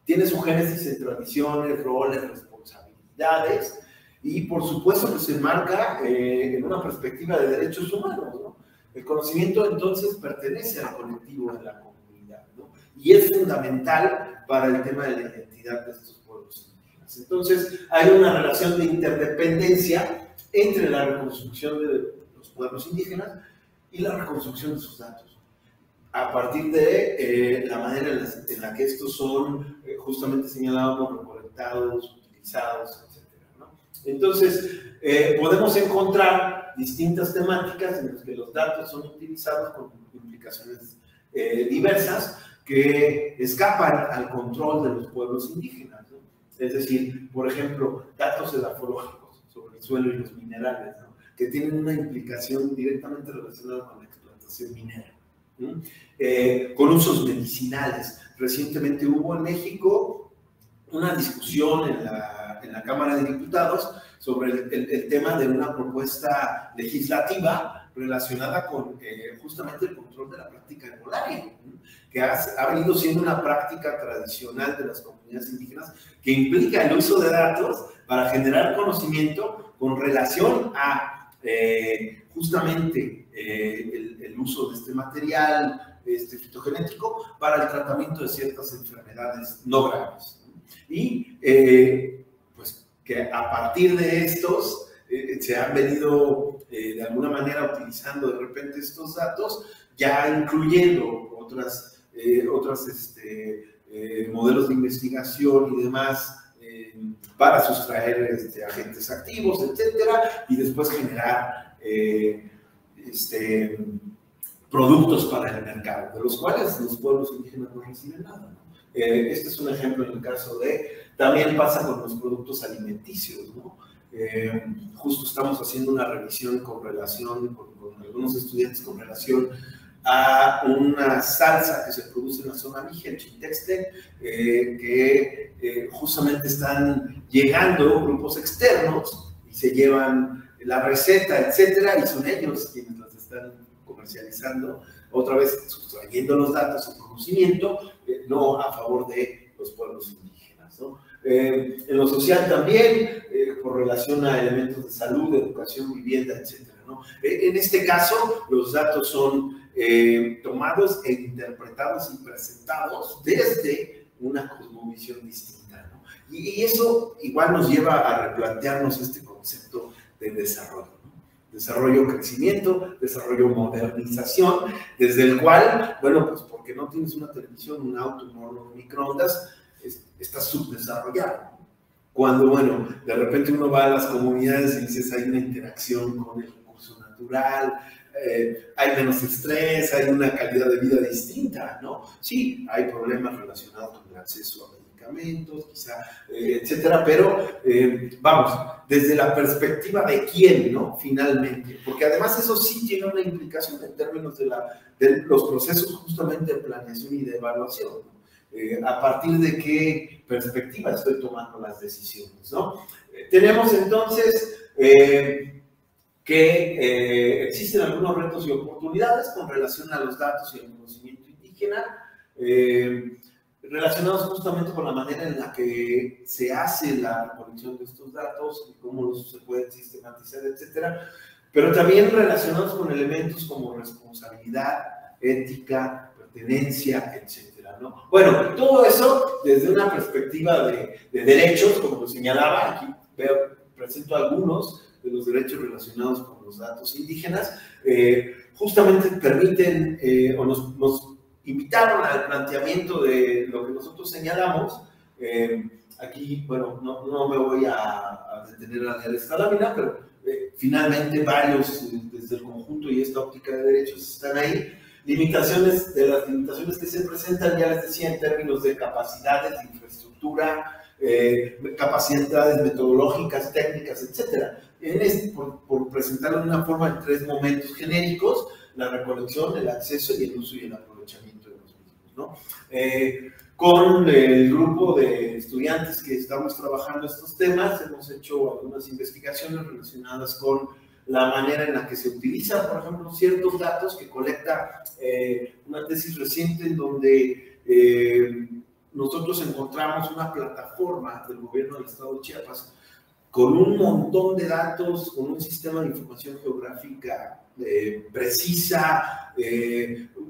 tiene su génesis en tradiciones, roles, responsabilidades, y por supuesto que se enmarca en una perspectiva de derechos humanos, ¿no? El conocimiento entonces pertenece al colectivo de la comunidad, ¿no? Y es fundamental para el tema de la identidad de estos pueblos indígenas. Entonces hay una relación de interdependencia entre la reconstrucción de los pueblos indígenas y la reconstrucción de sus datos, a partir de la manera en la que estos son justamente señalados, recolectados, utilizados, etc., ¿no? Entonces, podemos encontrar distintas temáticas en las que los datos son utilizados con implicaciones diversas que escapan al control de los pueblos indígenas, ¿no? Es decir, por ejemplo, datos edafológicos sobre el suelo y los minerales, ¿no? Que tienen una implicación directamente relacionada con la explotación minera, ¿no? Con usos medicinales. Recientemente hubo en México una discusión en la Cámara de Diputados sobre el tema de una propuesta legislativa relacionada con justamente el control de la práctica herbolaria, ¿no? Que ha venido siendo una práctica tradicional de las comunidades indígenas que implica el uso de datos para generar conocimiento con relación a justamente el uso de este material fitogenético para el tratamiento de ciertas enfermedades no graves, ¿no? Y pues que a partir de estos se han venido de alguna manera utilizando de repente estos datos, ya incluyendo otras modelos de investigación y demás, para sustraer agentes activos, etcétera, y después generar productos para el mercado, de los cuales los pueblos indígenas no reciben nada, ¿no? Este es un ejemplo en el caso también pasa con los productos alimenticios, ¿no? Justo estamos haciendo una revisión con algunos estudiantes con relación a una salsa que se produce en la zona mije, el chintexte, que justamente están llegando grupos externos y se llevan la receta, etcétera, y son ellos quienes las están comercializando, otra vez sustrayendo los datos y conocimiento, no a favor de los pueblos indígenas, ¿no? En lo social también, por relación a elementos de salud, educación, vivienda, etcétera, ¿no? En este caso, los datos son tomados e interpretados y presentados desde una cosmovisión distinta, ¿no? Y eso igual nos lleva a replantearnos este concepto de desarrollo, ¿no? Desarrollo, crecimiento, desarrollo, modernización, desde el cual, bueno, pues porque no tienes una televisión, un auto, un horno, un microondas, estás subdesarrollado. Cuando, bueno, de repente uno va a las comunidades y dices, hay una interacción con el recurso natural, hay menos estrés, hay una calidad de vida distinta, ¿no? Sí, hay problemas relacionados con el acceso a medicamentos, quizá, etcétera, pero vamos, desde la perspectiva de quién, ¿no? Finalmente, porque además eso sí tiene una implicación en términos de los procesos justamente de planeación y de evaluación, ¿no? A partir de qué perspectiva estoy tomando las decisiones, ¿no? Tenemos entonces que existen algunos retos y oportunidades con relación a los datos y el conocimiento indígena, relacionados justamente con la manera en la que se hace la recolección de estos datos y cómo se pueden sistematizar, etcétera, pero también relacionados con elementos como responsabilidad, ética, pertenencia, etcétera, ¿no? Bueno, todo eso desde una perspectiva de derechos, como lo señalaba, aquí presento algunos de los derechos relacionados con los datos indígenas, justamente permiten o nos invitaron al planteamiento de lo que nosotros señalamos. Aquí, bueno, no me voy a detener a leer esta lámina, pero finalmente varios desde el conjunto y esta óptica de derechos están ahí. De las limitaciones que se presentan, ya les decía, en términos de capacidades, de infraestructura, capacidades metodológicas, técnicas, etcétera. Por presentarlo de una forma en 3 momentos genéricos: la recolección, el acceso y el uso y el aprovechamiento de los mismos, ¿no? Con el grupo de estudiantes que estamos trabajando estos temas, hemos hecho algunas investigaciones relacionadas con la manera en la que se utilizan, por ejemplo, ciertos datos que colecta una tesis reciente en donde nosotros encontramos una plataforma del gobierno del estado de Chiapas con un montón de datos, con un sistema de información geográfica precisa,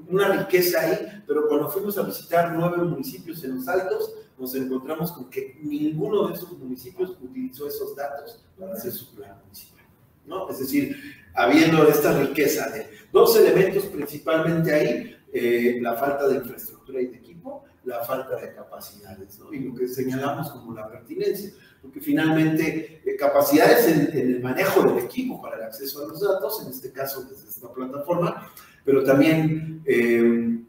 una riqueza ahí, pero cuando fuimos a visitar 9 municipios en los Altos, nos encontramos con que ninguno de esos municipios utilizó esos datos para hacer su plan municipal, ¿no? Es decir, habiendo esta riqueza de 2 elementos principalmente ahí, la falta de infraestructura y de equipo, la falta de capacidades, ¿no? Y lo que señalamos como la pertinencia, porque finalmente capacidades en el manejo del equipo para el acceso a los datos, en este caso desde esta plataforma, pero también en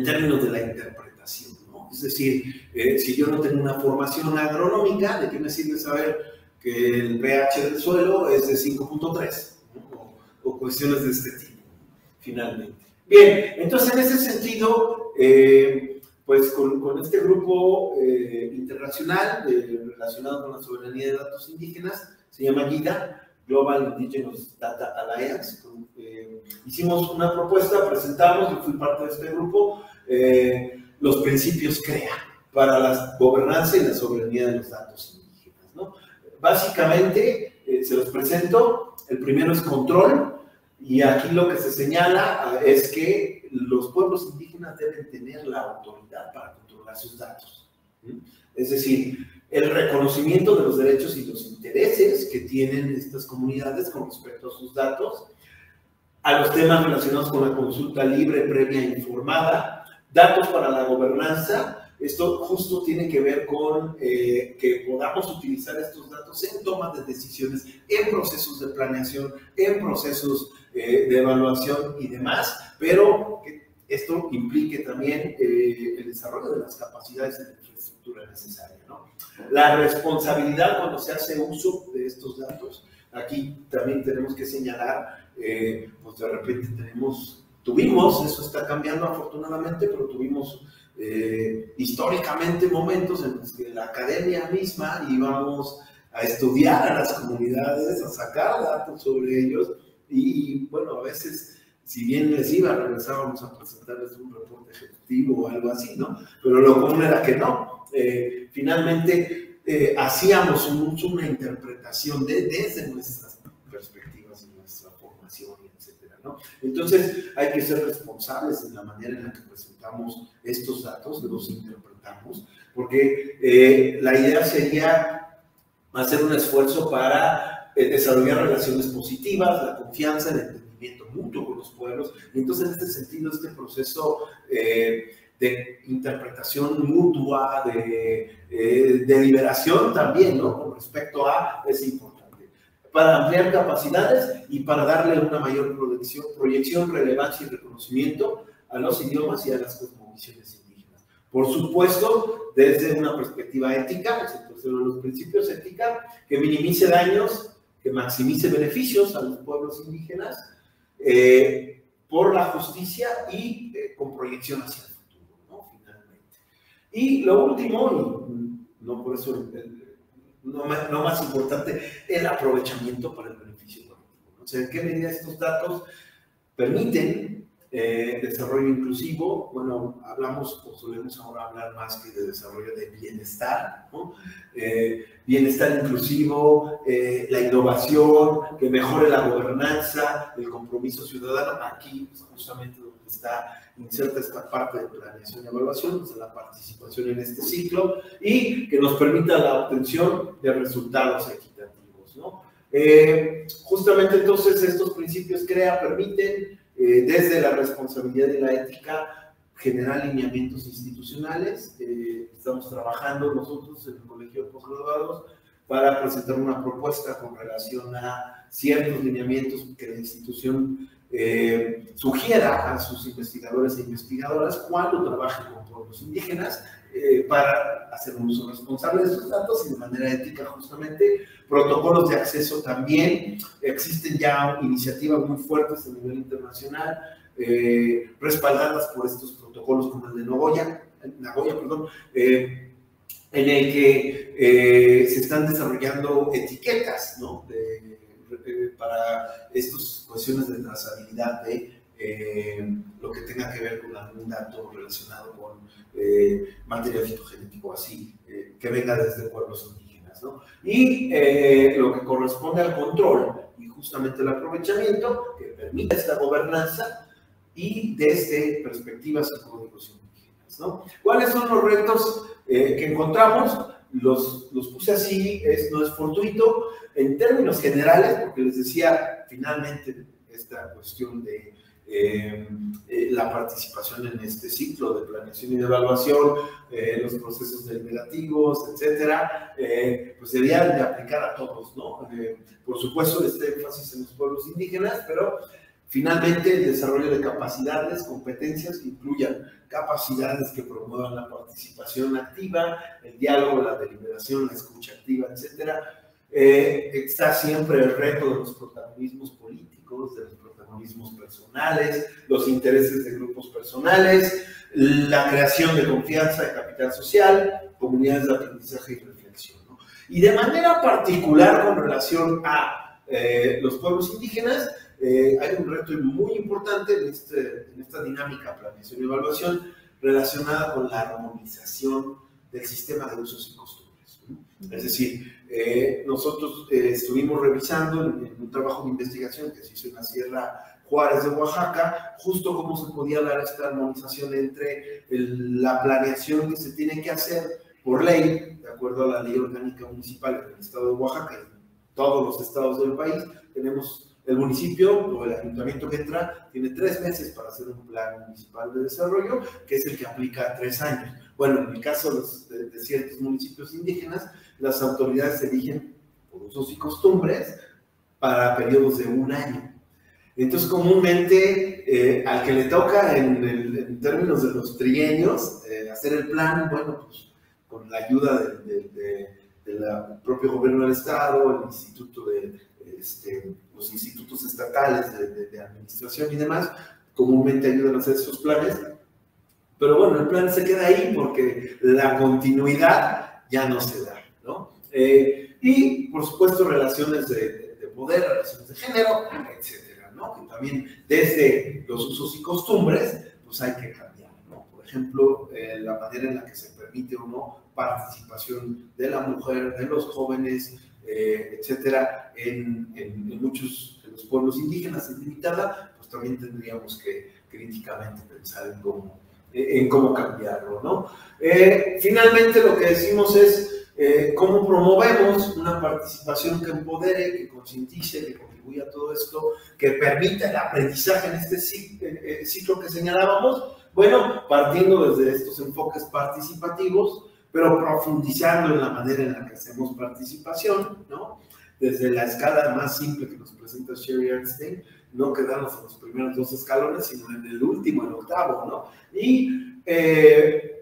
términos de la interpretación, ¿no? Es decir, si yo no tengo una formación agronómica, ¿de qué me sirve saber que el pH del suelo es de 5.3, ¿no? o cuestiones de este tipo, finalmente? Bien, entonces en ese sentido, pues con este grupo internacional relacionado con la soberanía de datos indígenas, se llama GIDA, Global Indigenous Data Alliance. Hicimos una propuesta, presentamos, yo fui parte de este grupo, los principios CREA para la gobernanza y la soberanía de los datos indígenas, ¿no? Básicamente, se los presento. El primero es control, y aquí lo que se señala es que los pueblos indígenas deben tener la autoridad para controlar sus datos. Es decir, el reconocimiento de los derechos y los intereses que tienen estas comunidades con respecto a sus datos, a los temas relacionados con la consulta libre, previa e informada, datos para la gobernanza. Esto justo tiene que ver con que podamos utilizar estos datos en toma de decisiones, en procesos de planeación, en procesos de evaluación y demás, pero que esto implique también el desarrollo de las capacidades de la infraestructura necesaria, ¿no? La responsabilidad cuando se hace uso de estos datos, aquí también tenemos que señalar, pues de repente tuvimos, eso está cambiando afortunadamente, pero tuvimos históricamente momentos en los que la academia misma íbamos a estudiar a las comunidades, a sacar datos sobre ellos y bueno, a veces, si bien les iba, regresábamos a presentarles un reporte ejecutivo o algo así, ¿no? Pero lo común era que no. Finalmente, hacíamos una interpretación desde nuestras perspectivas y nuestra formación, etcétera, ¿no? Entonces, hay que ser responsables en la manera en la que presentamos estos datos, los interpretamos, porque la idea sería hacer un esfuerzo para desarrollar relaciones positivas, la confianza, el entendimiento mutuo con los pueblos. Y entonces, en este sentido, este proceso de interpretación mutua, de liberación también, ¿no? Con respecto a, es importante, para ampliar capacidades y para darle una mayor proyección, relevancia y reconocimiento a los idiomas y a las cosmovisiones indígenas. Por supuesto, desde una perspectiva ética, es el tercero de los principios ética, que minimice daños, que maximice beneficios a los pueblos indígenas, por la justicia y con proyección hacia el futuro, ¿no? Finalmente. Y lo último, y no por eso no más importante, el aprovechamiento para el beneficio colectivo, ¿no? O sea, ¿en qué medida estos datos permiten desarrollo inclusivo? Bueno, hablamos o solemos ahora hablar más que de desarrollo de bienestar, ¿no? Bienestar inclusivo, la innovación, que mejore la gobernanza, el compromiso ciudadano. Aquí justamente donde está inserta esta parte de planeación y evaluación, es la participación en este ciclo, y que nos permita la obtención de resultados equitativos, ¿no? Justamente entonces estos principios permiten desde la responsabilidad y la ética generar lineamientos institucionales. Estamos trabajando nosotros en el Colegio de Postgraduados para presentar una propuesta con relación a ciertos lineamientos que la institución sugiera a sus investigadores e investigadoras cuando trabajen con pueblos indígenas, para hacer un uso responsable de esos datos y de manera ética justamente. Protocolos de acceso también, existen ya iniciativas muy fuertes a nivel internacional, respaldadas por estos protocolos como el de Nagoya, en el que se están desarrollando etiquetas, ¿no? Para estas cuestiones de trazabilidad de lo que tenga que ver con algún dato relacionado con material fitogenético, así, que venga desde pueblos indígenas, ¿no? Y lo que corresponde al control y justamente el aprovechamiento que permite esta gobernanza y desde perspectivas y códigos indígenas, ¿no? ¿Cuáles son los retos que encontramos? Los puse así, no es fortuito, en términos generales, porque les decía, finalmente, esta cuestión de la participación en este ciclo de planeación y de evaluación, los procesos deliberativos, etcétera, pues debería de aplicar a todos, ¿no? Por supuesto, este énfasis en los pueblos indígenas, pero finalmente el desarrollo de capacidades, competencias que incluyan capacidades que promuevan la participación activa, el diálogo, la deliberación, la escucha activa, etcétera. Está siempre el reto de los protagonismos políticos, de los protagonismos personales, los intereses de grupos personales, la creación de confianza, de capital social, comunidades de aprendizaje y reflexión, ¿no? Y de manera particular con relación a los pueblos indígenas, hay un reto muy importante en esta dinámica planeación y evaluación relacionada con la armonización del sistema de usos y costumbres, ¿no? Es decir, nosotros estuvimos revisando en un trabajo de investigación que se hizo en la Sierra Juárez de Oaxaca, justo cómo se podía dar esta armonización entre la planeación que se tiene que hacer por ley, de acuerdo a la ley orgánica municipal del estado de Oaxaca y todos los estados del país. Tenemos el municipio o el ayuntamiento que entra, tiene 3 meses para hacer un plan municipal de desarrollo, que es el que aplica 3 años. Bueno, en el caso de ciertos municipios indígenas, las autoridades se eligen por usos y costumbres para periodos de 1 año. Entonces, comúnmente, al que le toca en términos de los trienios, hacer el plan, bueno, pues con la ayuda del propio gobierno del Estado, el instituto los institutos estatales de administración y demás, comúnmente ayudan a hacer esos planes. Pero bueno, el plan se queda ahí porque la continuidad ya no se da, ¿no? Y, por supuesto, relaciones de poder, relaciones de género, etcétera, ¿no? Que también desde los usos y costumbres, pues hay que cambiar, ¿no? Por ejemplo, la manera en la que se permite o no participación de la mujer, de los jóvenes, etcétera, en muchos de los pueblos indígenas es limitada, pues también tendríamos que críticamente pensar en cómo cambiarlo, ¿no? Finalmente, lo que decimos es cómo promovemos una participación que empodere, que concientice, que contribuya a todo esto, que permita el aprendizaje en este ciclo que señalábamos. Bueno, partiendo desde estos enfoques participativos, pero profundizando en la manera en la que hacemos participación, ¿no? Desde la escala más simple que nos presenta Sherry Ernstein, no quedarnos en los primeros 2 escalones, sino en el último, el octavo, ¿no? Y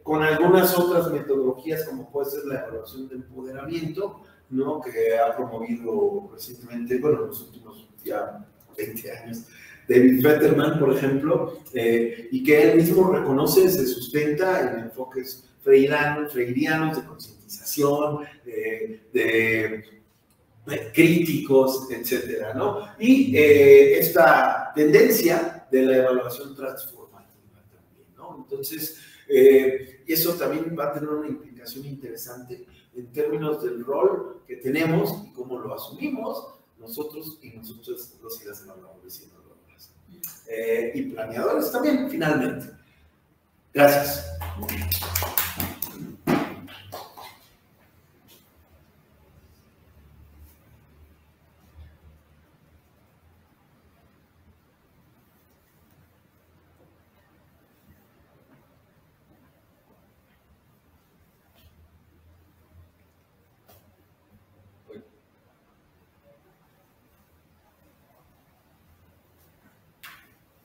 con algunas otras metodologías, como puede ser la evaluación de empoderamiento, ¿no? Que ha promovido recientemente, bueno, en los últimos ya 20 años, David Fetterman, por ejemplo, y que él mismo reconoce, se sustenta en enfoques freirianos de concientización, de críticos, etcétera, ¿no? Y esta tendencia de la evaluación transformativa también, ¿no? Entonces, eso también va a tener una implicación interesante en términos del rol que tenemos y cómo lo asumimos nosotros y nosotros los y las evaluadores y evaluadoras. Y planeadores también, finalmente. Gracias.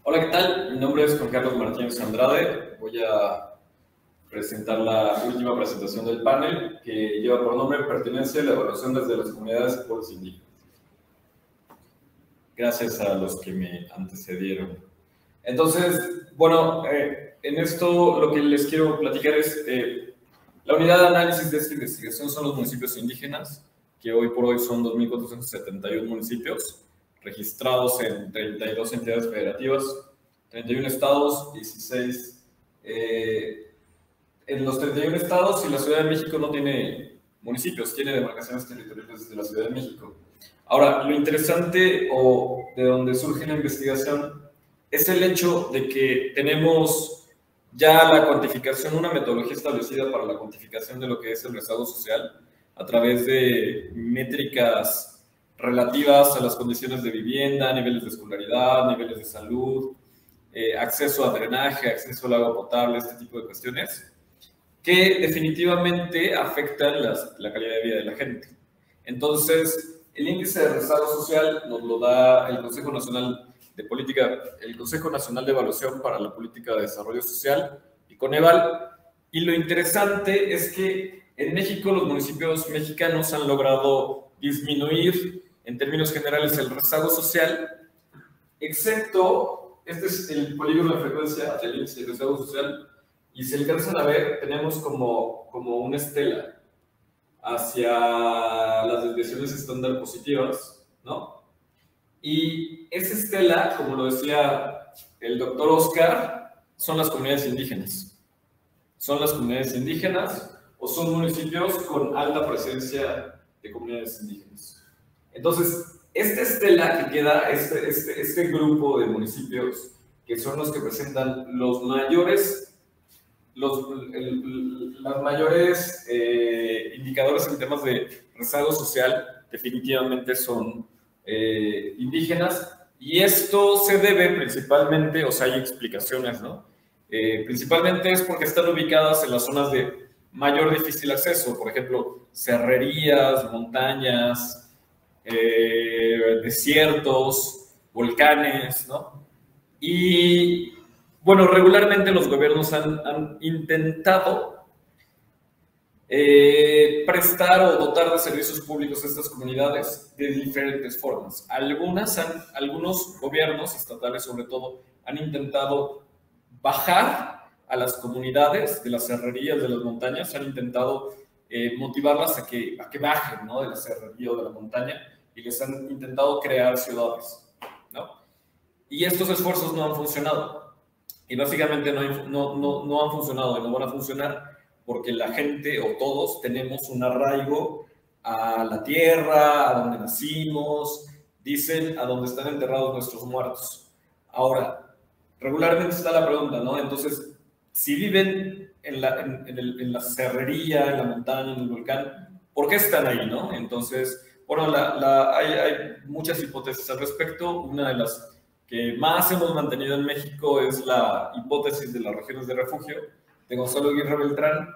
Hola, ¿qué tal? Mi nombre es Juan Carlos Martínez Andrade. Voy a presentar la última presentación del panel, que lleva por nombre Pertinencia y la evaluación desde las comunidades y pueblos indígenas. Gracias a los que me antecedieron. Entonces, bueno, en esto lo que les quiero platicar es la unidad de análisis de esta investigación son los municipios indígenas, que hoy por hoy son 2.471 municipios, registrados en 32 entidades federativas, 31 estados, 16. En los 31 estados y la Ciudad de México no tiene municipios, tiene demarcaciones territoriales desde la Ciudad de México. Ahora, lo interesante o de donde surge la investigación es el hecho de que tenemos ya la cuantificación, una metodología establecida para la cuantificación de lo que es el rezago social a través de métricas relativas a las condiciones de vivienda, niveles de escolaridad, niveles de salud, acceso a drenaje, acceso al agua potable, este tipo de cuestiones, que definitivamente afectan la calidad de vida de la gente. Entonces, el índice de rezago social nos lo da el Consejo Nacional de Política, el Consejo Nacional de Evaluación para la Política de Desarrollo Social, y Coneval, y lo interesante es que en México los municipios mexicanos han logrado disminuir en términos generales el rezago social, excepto, este es el polígono de frecuencia del índice de rezago social, y si alcanzan a ver, tenemos como una estela hacia las desviaciones estándar positivas, ¿no? Y esa estela, como lo decía el doctor Oscar, son las comunidades indígenas. Son las comunidades indígenas o son municipios con alta presencia de comunidades indígenas. Entonces, esta estela que queda, este grupo de municipios, que son los que presentan los mayores indicadores en temas de rezago social, definitivamente son indígenas, y esto se debe principalmente, o sea, hay explicaciones, ¿no? Principalmente es porque están ubicadas en las zonas de mayor difícil acceso, por ejemplo, cerrerías, montañas, desiertos, volcanes, ¿no? Y bueno, regularmente los gobiernos han intentado prestar o dotar de servicios públicos a estas comunidades de diferentes formas. Algunos gobiernos estatales, sobre todo, han intentado bajar a las comunidades de las serrerías, de las montañas, han intentado motivarlas a que bajen, ¿no?, de la serrería o de la montaña, y les han intentado crear ciudades, ¿no? Y estos esfuerzos no han funcionado. Y básicamente no han funcionado y no van a funcionar porque la gente o todos tenemos un arraigo a la tierra, a donde nacimos, dicen a donde están enterrados nuestros muertos. Ahora, regularmente está la pregunta, ¿no? Entonces, si viven en la serrería, en la montaña, en el volcán, ¿por qué están ahí, no? Entonces, bueno, hay muchas hipótesis al respecto. Una de las que más hemos mantenido en México es la hipótesis de las regiones de refugio de Gonzalo Aguirre Beltrán,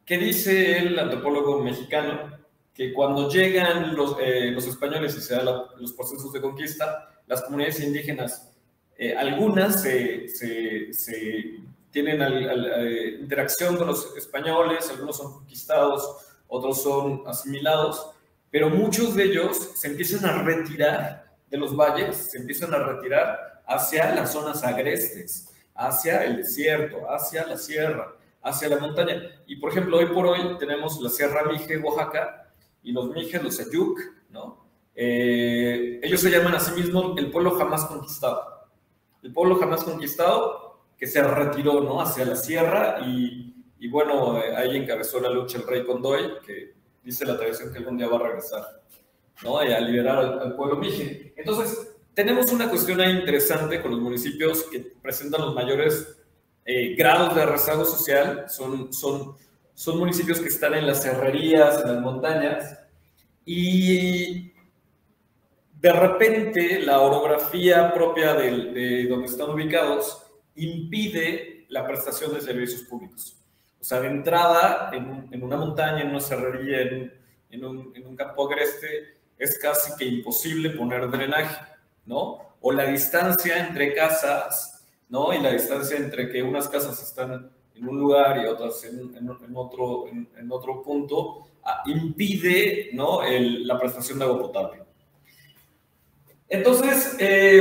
que dice el antropólogo mexicano que cuando llegan los españoles y se dan los procesos de conquista, las comunidades indígenas, algunas tienen interacción con los españoles, algunos son conquistados, otros son asimilados, pero muchos de ellos se empiezan a retirar de los valles, se empiezan a retirar hacia las zonas agrestes, hacia el desierto, hacia la sierra, hacia la montaña. Y por ejemplo, hoy por hoy tenemos la Sierra Mije, Oaxaca, y los Mijes, los Ayuk, ¿no? Ellos se llaman a sí mismos el pueblo jamás conquistado. El pueblo jamás conquistado que se retiró, ¿no?, hacia la sierra y bueno, ahí encabezó la lucha el rey Condoy, que dice la tradición que algún día va a regresar, ¿no?, y a liberar al pueblo Mije. Entonces, tenemos una cuestión ahí interesante con los municipios que presentan los mayores grados de rezago social. Son municipios que están en las serrerías, en las montañas, y de repente la orografía propia de donde están ubicados impide la prestación de servicios públicos. O sea, de entrada, en una montaña, en una serrería, en un campo agreste, es casi que imposible poner drenaje, ¿no? O la distancia entre casas, ¿no? Y la distancia entre que unas casas están en un lugar y otras en otro punto, impide, ¿no?, la prestación de agua potable. Entonces,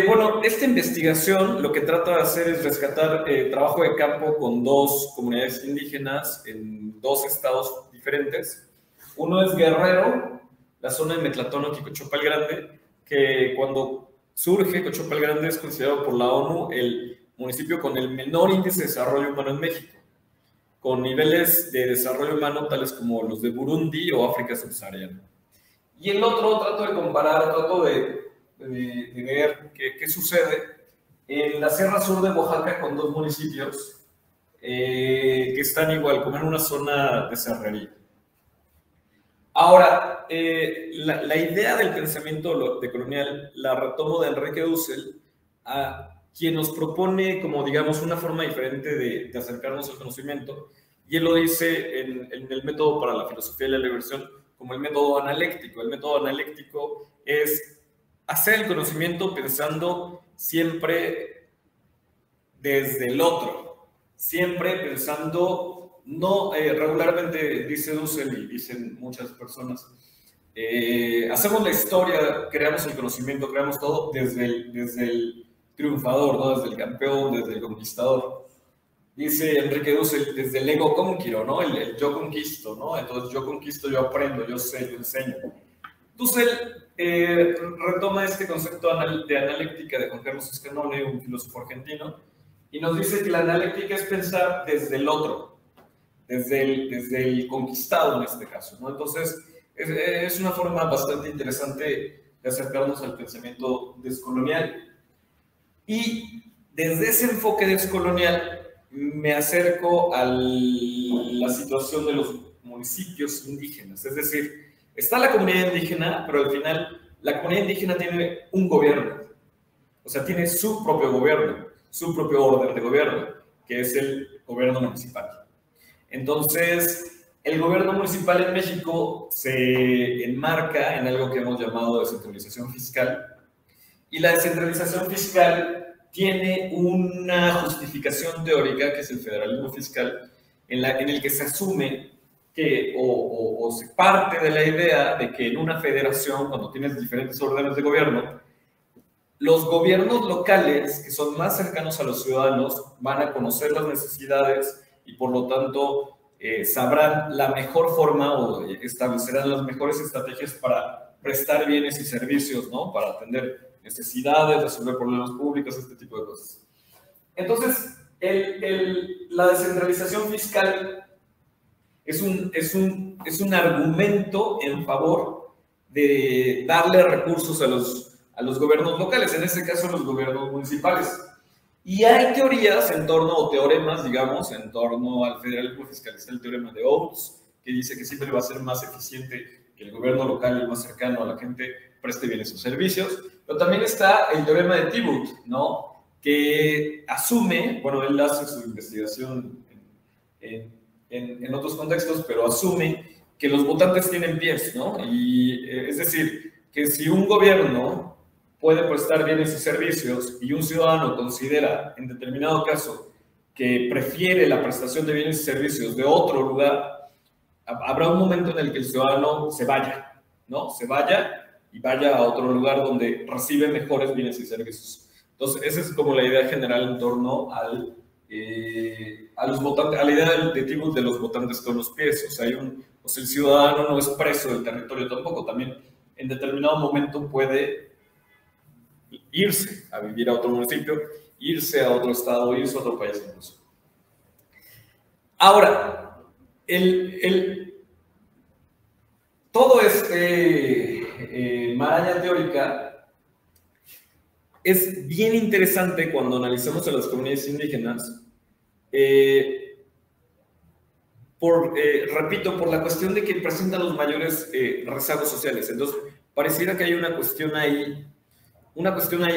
bueno, esta investigación lo que trata de hacer es rescatar trabajo de campo con dos comunidades indígenas en dos estados diferentes. Uno es Guerrero, la zona de Metlatónoc y Cochopal Grande, que cuando surge Cochopal Grande es considerado por la ONU el municipio con el menor índice de desarrollo humano en México, con niveles de desarrollo humano tales como los de Burundi o África subsahariana. Y el otro, trato de comparar, trato de ver qué sucede en la Sierra Sur de Oaxaca con dos municipios que están igual, como en una zona de serrería. Ahora, la idea del pensamiento decolonial la retomo de Enrique Dussel, quien nos propone, como digamos, una forma diferente de acercarnos al conocimiento, y él lo dice en el método para la filosofía de la liberación como el método analéctico. El método analéctico es hacer el conocimiento pensando siempre desde el otro, siempre pensando, no, regularmente dice Dussel y dicen muchas personas, hacemos la historia, creamos el conocimiento, creamos todo desde el triunfador, ¿no?, desde el campeón, desde el conquistador. Dice Enrique Dussel, desde el ego conquiro, ¿no?, el yo conquisto, ¿no? Entonces yo conquisto, yo aprendo, yo sé, yo enseño. Dussel retoma este concepto de analéctica de Juan Carlos Escanone, un filósofo argentino, y nos dice que la analéctica es pensar desde el otro, desde el conquistado en este caso, ¿no? Entonces es una forma bastante interesante de acercarnos al pensamiento descolonial. Y desde ese enfoque descolonial me acerco a la situación de los municipios indígenas. Es decir, está la comunidad indígena, pero al final la comunidad indígena tiene un gobierno. O sea, tiene su propio gobierno, su propio orden de gobierno, que es el gobierno municipal. Entonces, el gobierno municipal en México se enmarca en algo que hemos llamado descentralización fiscal. Y la descentralización fiscal tiene una justificación teórica, que es el federalismo fiscal, en el que se asume que, o se parte de la idea de que en una federación, cuando tienes diferentes órdenes de gobierno, los gobiernos locales, que son más cercanos a los ciudadanos, van a conocer las necesidades y por lo tanto sabrán la mejor forma o establecerán las mejores estrategias para prestar bienes y servicios, ¿no? Para atender necesidades, resolver problemas públicos, este tipo de cosas. Entonces, la descentralización fiscal es un argumento en favor de darle recursos a los gobiernos locales, en este caso los gobiernos municipales. Y hay teorías en torno, o teoremas, digamos, en torno al federalismo fiscal. Está el teorema de Oates, que dice que siempre va a ser más eficiente que el gobierno local, el más cercano a la gente, preste bienes o servicios. Pero también está el teorema de Thibault, ¿no? Que asume, bueno, él hace su investigación en otros contextos, pero asume que los votantes tienen pies, ¿no? Y es decir, que si un gobierno puede prestar bienes y servicios y un ciudadano considera en determinado caso que prefiere la prestación de bienes y servicios de otro lugar, habrá un momento en el que el ciudadano se vaya, ¿no? Se vaya y vaya a otro lugar donde recibe mejores bienes y servicios. Entonces, esa es como la idea general en torno a los votantes, a la idea de Thibault de los votantes con los pies. O sea, el ciudadano no es preso del territorio tampoco, también en determinado momento puede irse a vivir a otro municipio, irse a otro estado, irse a otro país incluso. Ahora, todo maraña teórica es bien interesante cuando analizamos a las comunidades indígenas, repito, por la cuestión de que presentan los mayores rezagos sociales. Entonces, pareciera que hay una cuestión ahí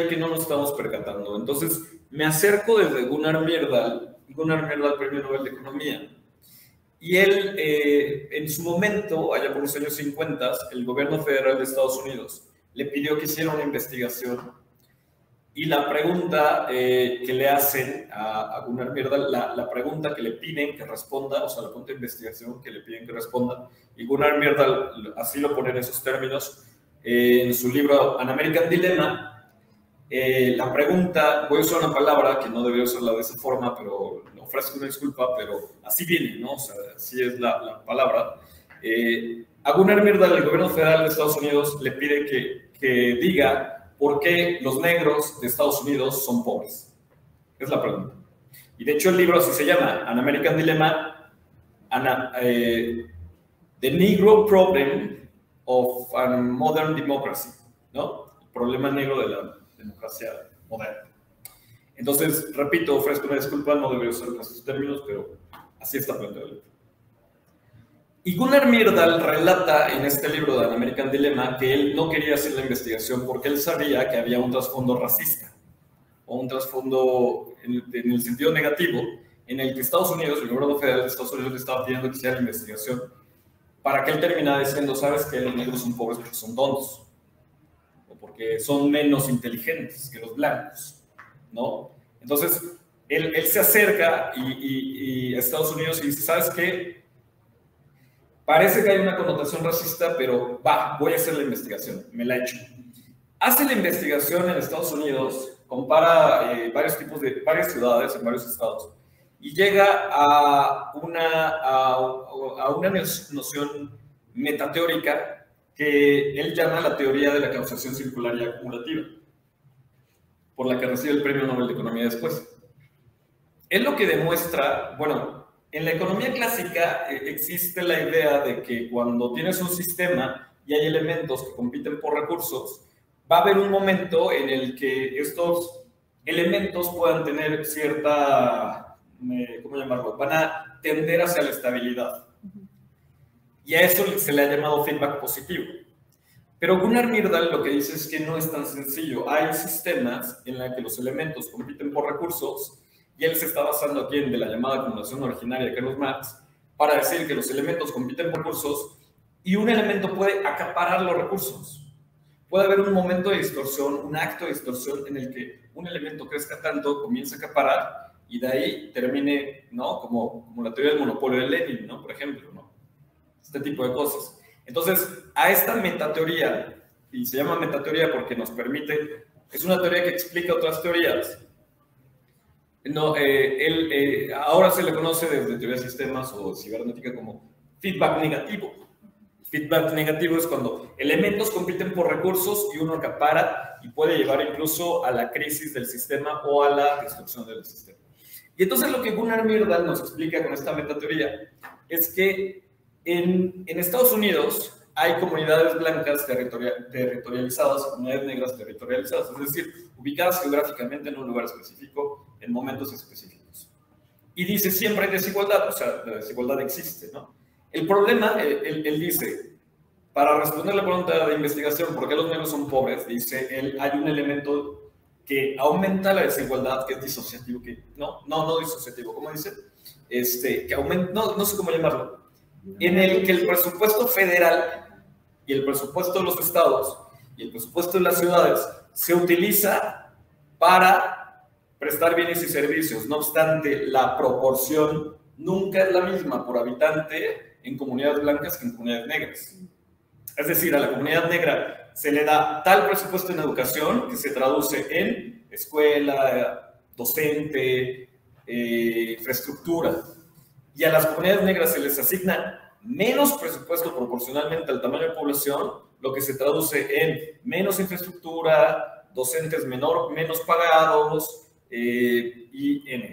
que no nos estamos percatando. Entonces, me acerco desde Gunnar Myrdal, Premio Nobel de Economía, y él, en su momento, allá por los años 50, el gobierno federal de Estados Unidos le pidió que hiciera una investigación, y la pregunta que le hacen a Gunnar Myrdal, la pregunta que le piden que responda, o sea, la pregunta de investigación que le piden que responda, y Gunnar Myrdal así lo pone en esos términos, en su libro An American Dilemma. La pregunta, voy a usar una palabra que no debería usarla de esa forma, pero ofrezco una disculpa, pero así viene, ¿no? O sea, así es la palabra. A Gunnar Myrdal, el gobierno federal de Estados Unidos, le pide que diga por qué los negros de Estados Unidos son pobres. Es la pregunta. Y de hecho el libro así se llama, An American Dilemma, The Negro Problem of a Modern Democracy, ¿no? El problema negro de la democracia moderna. Entonces, repito, ofrezco una disculpa, no debería usar esos términos, pero así está planteado. Y Gunnar Myrdal relata en este libro de An American Dilemma que él no quería hacer la investigación porque él sabía que había un trasfondo racista, o un trasfondo en el sentido negativo, en el que Estados Unidos, el gobierno federal de Estados Unidos, le estaba pidiendo que hiciera la investigación para que él terminara diciendo, ¿sabes qué? Los negros son pobres porque son tontos, o porque son menos inteligentes que los blancos, ¿no? Entonces, él se acerca y a Estados Unidos y dice, ¿sabes qué? Parece que hay una connotación racista, pero voy a hacer la investigación, me la he hecho. Hace la investigación en Estados Unidos, compara varias ciudades en varios estados, y llega a una noción metateórica que él llama la teoría de la causación circular y acumulativa, por la que recibe el Premio Nobel de Economía después. Él lo que demuestra, bueno, en la economía clásica existe la idea de que cuando tienes un sistema y hay elementos que compiten por recursos, va a haber un momento en el que estos elementos puedan tener cierta, ¿cómo llamarlo? Van a tender hacia la estabilidad. Y a eso se le ha llamado feedback positivo. Pero Gunnar Myrdal lo que dice es que no es tan sencillo. Hay sistemas en los que los elementos compiten por recursos, y él se está basando aquí en la llamada acumulación originaria de Carlos Marx para decir que los elementos compiten por recursos y un elemento puede acaparar los recursos. puede haber un momento de distorsión, un acto de distorsión en el que un elemento crezca tanto, comienza a acaparar y de ahí termine, ¿no? Como la teoría del monopolio de Lenin, ¿no? Por ejemplo, ¿no? Este tipo de cosas. Entonces, a esta metateoría, y se llama metateoría porque nos permite, es una teoría que explica otras teorías. No, ahora se le conoce desde teoría de sistemas o cibernética como feedback negativo. Feedback negativo es cuando elementos compiten por recursos y uno acapara y puede llevar incluso a la crisis del sistema o a la destrucción del sistema. Y entonces lo que Gunnar Myrdal nos explica con esta metateoría es que en Estados Unidos hay comunidades blancas territorializadas, comunidades negras territorializadas, es decir, ubicadas geográficamente en un lugar específico, en momentos específicos. Y dice, siempre hay desigualdad, o sea, la desigualdad existe, ¿no? El problema, él dice, para responder la pregunta de investigación, ¿por qué los negros son pobres? Dice, hay un elemento que aumenta la desigualdad, que es disociativo, no disociativo, ¿cómo dice? Que aumenta, no sé cómo llamarlo, en el que el presupuesto federal y el presupuesto de los estados y el presupuesto de las ciudades se utiliza para prestar bienes y servicios. No obstante, la proporción nunca es la misma por habitante en comunidades blancas que en comunidades negras. Es decir, a la comunidad negra se le da tal presupuesto en educación que se traduce en escuela, docente, infraestructura. Y a las comunidades negras se les asigna menos presupuesto proporcionalmente al tamaño de población, lo que se traduce en menos infraestructura, docentes menos pagados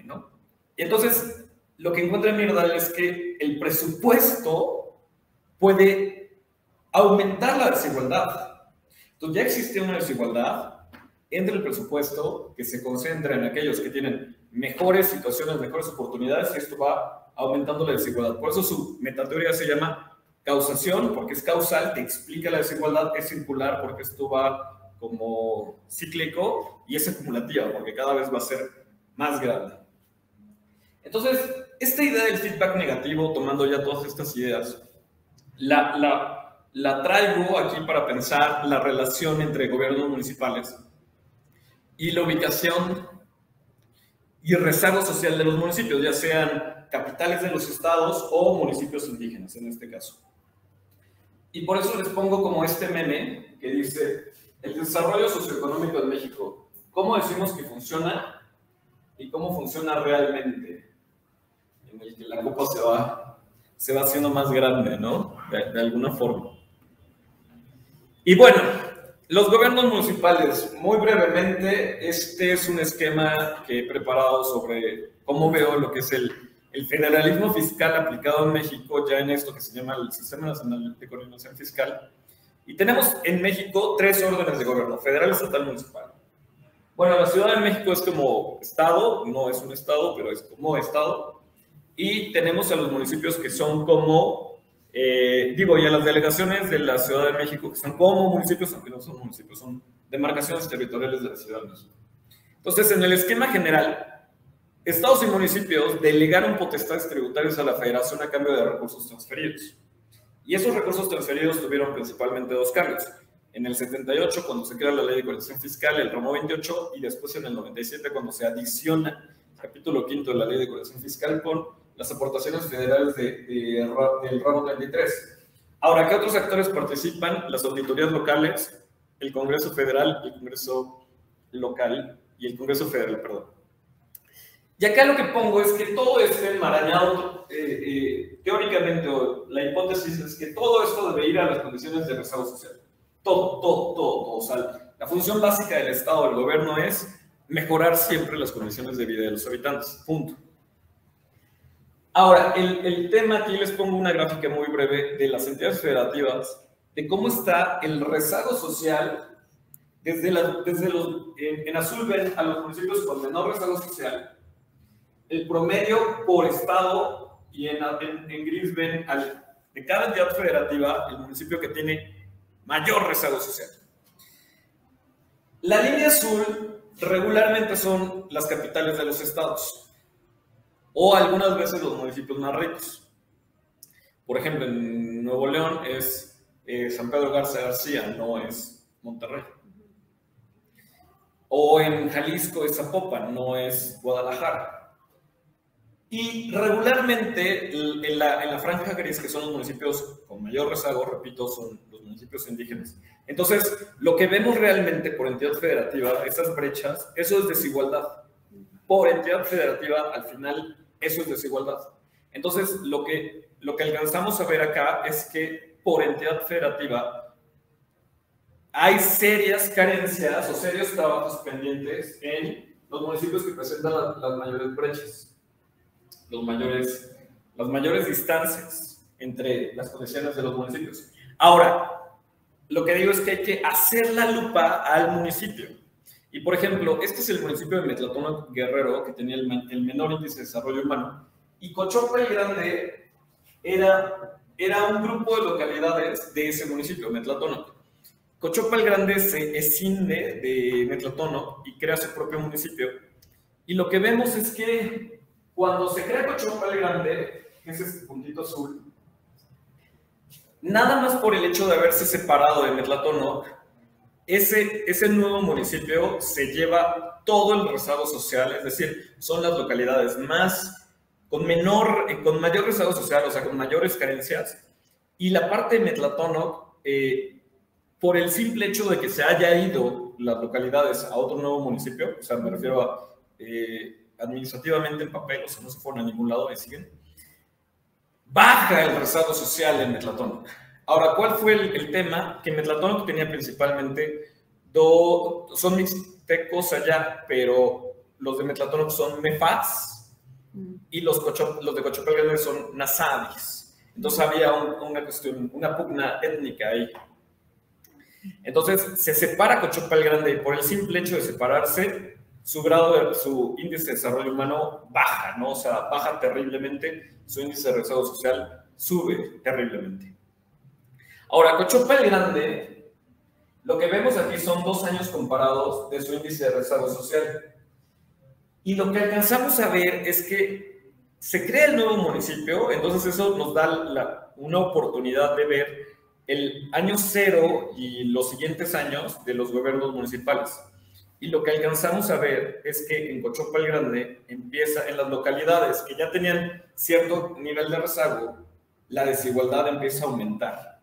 ¿no? Y entonces, lo que encuentra Myrdal es que el presupuesto puede aumentar la desigualdad. Entonces, ya existe una desigualdad entre el presupuesto que se concentra en aquellos que tienen mejores situaciones, mejores oportunidades, y esto va aumentando la desigualdad. Por eso su metateoría se llama causación, porque es causal, te explica la desigualdad, es circular, porque esto va como cíclico, y es acumulativa, porque cada vez va a ser más grande. Entonces, esta idea del feedback negativo, tomando ya todas estas ideas, la traigo aquí para pensar la relación entre gobiernos municipales y la ubicación y rezago social de los municipios, ya sean capitales de los estados o municipios indígenas, en este caso. Y por eso les pongo como este meme que dice, el desarrollo socioeconómico en México, ¿cómo decimos que funciona y cómo funciona realmente? En el que la copa se va haciendo más grande, ¿no? De alguna forma. Y bueno, los gobiernos municipales, muy brevemente, este es un esquema que he preparado sobre cómo veo lo que es el federalismo fiscal aplicado en México, ya en esto que se llama el Sistema Nacional de Coordinación Fiscal. Y tenemos en México 3 órdenes de gobierno, federal, estatal, municipal. Bueno, la Ciudad de México es como estado, no es un estado, pero es como estado. Y tenemos a los municipios que son como, y a las delegaciones de la Ciudad de México que son como municipios, aunque no son municipios, son demarcaciones territoriales de la Ciudad de México. Entonces, en el esquema general, estados y municipios delegaron potestades tributarias a la federación a cambio de recursos transferidos. Y esos recursos transferidos tuvieron principalmente 2 cambios. En el 78, cuando se crea la Ley de Coordinación Fiscal, el ramo 28, y después en el 97, cuando se adiciona el capítulo 5 de la Ley de Coordinación Fiscal con las aportaciones federales del ramo 33. Ahora, ¿qué otros actores participan? Las auditorías locales, el Congreso Federal, el Congreso Local y el Congreso Federal, perdón. Y acá lo que pongo es que todo este enmarañado, teóricamente, la hipótesis es que todo esto debe ir a las condiciones de rezago social. Todo. O sea, la función básica del Estado, del gobierno, es mejorar siempre las condiciones de vida de los habitantes. Punto. Ahora, el tema, aquí les pongo una gráfica muy breve de las entidades federativas, de cómo está el rezago social. En azul ven a los municipios con menor rezago social, el promedio por estado, y en gris ven de cada entidad federativa el municipio que tiene mayor rezago social. La línea azul regularmente son las capitales de los estados, o algunas veces los municipios más ricos. Por ejemplo, en Nuevo León es San Pedro Garza García, no es Monterrey. O en Jalisco es Zapopan, no es Guadalajara. Y regularmente en la franja gris, que son los municipios con mayor rezago, repito, son los municipios indígenas. Entonces, lo que vemos realmente por entidad federativa, esas brechas, eso es desigualdad. Por entidad federativa, al final, eso es desigualdad. Entonces, lo que alcanzamos a ver acá es que por entidad federativa hay serias carencias o serios trabajos pendientes en los municipios que presentan las mayores brechas, las mayores distancias entre las condiciones de los municipios. Ahora, lo que digo es que hay que hacer la lupa al municipio. Y, por ejemplo, este es el municipio de Metlatónoc Guerrero, que tenía el menor índice de desarrollo humano, y Cochopa el Grande era un grupo de localidades de ese municipio, Metlatónoc. Cochopa el Grande se escinde de Metlatónoc y crea su propio municipio. Y lo que vemos es que cuando se crea Cochopa el Grande, que es este puntito azul, nada más por el hecho de haberse separado de Metlatónoc, ese nuevo municipio se lleva todo el rezago social, es decir, son las localidades con mayor rezago social, o sea, con mayores carencias, y la parte de Metlatónoc, por el simple hecho de que se haya ido las localidades a otro nuevo municipio, o sea, me refiero a administrativamente en papel, o sea, no se fueron a ningún lado, y siguen, baja el rezago social en Metlatónoc. Ahora, ¿cuál fue el tema? Que Metlatónoc tenía principalmente son mixtecos allá, pero los de Metlatónoc son mefats y los de Cochopa el Grande son nasadis. Entonces había una pugna étnica ahí. Entonces se separa Cochopa el Grande y por el simple hecho de separarse, su índice de desarrollo humano baja, ¿no? O sea, baja terriblemente, su índice de rezago social sube terriblemente. Ahora, Cochopa el Grande, lo que vemos aquí son 2 años comparados de su índice de rezago social. Y lo que alcanzamos a ver es que se crea el nuevo municipio, entonces eso nos da una oportunidad de ver el año 0 y los siguientes años de los gobiernos municipales. Y lo que alcanzamos a ver es que en Cochopa el Grande empieza, en las localidades que ya tenían cierto nivel de rezago, la desigualdad empieza a aumentar.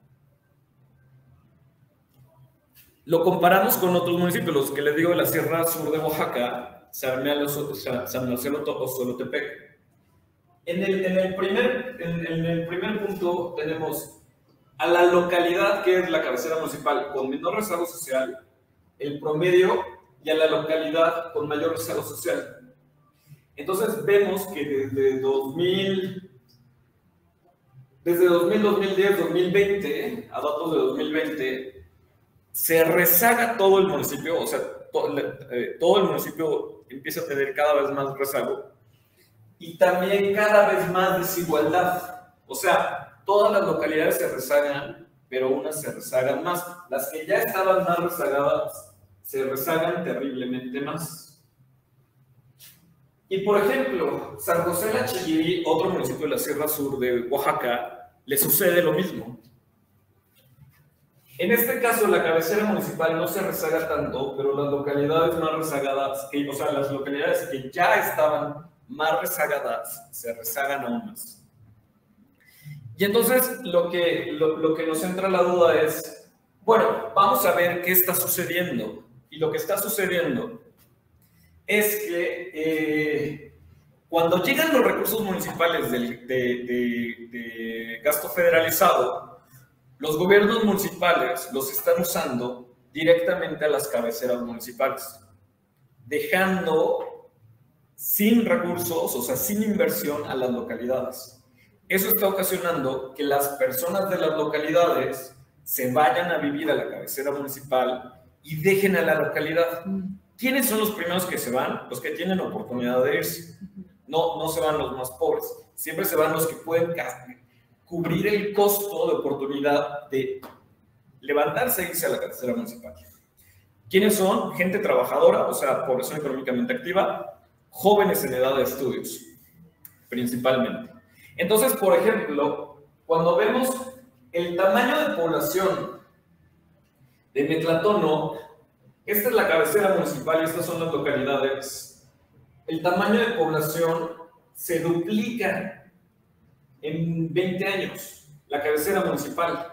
Lo comparamos con otros municipios, los que les digo de la Sierra Sur de Oaxaca, San Marcelo Solotepec. En el primer punto tenemos a la localidad que es la cabecera municipal con menor rezago social, el promedio, y a la localidad con mayor rezago social. Entonces vemos que desde 2000, 2010, 2020, a datos de 2020, se rezaga todo el municipio, o sea, todo el municipio empieza a tener cada vez más rezago y también cada vez más desigualdad. O sea, todas las localidades se rezagan, pero unas se rezagan más. Las que ya estaban más rezagadas se rezagan terriblemente más. Y por ejemplo, San José de la Chillirí, otro municipio de la Sierra Sur de Oaxaca, le sucede lo mismo. En este caso, la cabecera municipal no se rezaga tanto, pero las localidades más rezagadas, o sea, las localidades que ya estaban más rezagadas, se rezagan aún más. Y entonces, lo que nos entra la duda es, bueno, vamos a ver qué está sucediendo. Y lo que está sucediendo es que cuando llegan los recursos municipales de gasto federalizado, los gobiernos municipales los están usando directamente a las cabeceras municipales, dejando sin recursos, o sea, sin inversión a las localidades. Eso está ocasionando que las personas de las localidades se vayan a vivir a la cabecera municipal y dejen a la localidad. ¿Quiénes son los primeros que se van? Los que tienen oportunidad de irse. No se van los más pobres. Siempre se van los que pueden cubrir el costo de oportunidad de levantarse e irse a la cabecera municipal. ¿Quiénes son? Gente trabajadora, o sea, población económicamente activa, jóvenes en edad de estudios, principalmente. Entonces, por ejemplo, cuando vemos el tamaño de población de Metlatono, esta es la cabecera municipal y estas son las localidades. El tamaño de población se duplica en 20 años, la cabecera municipal.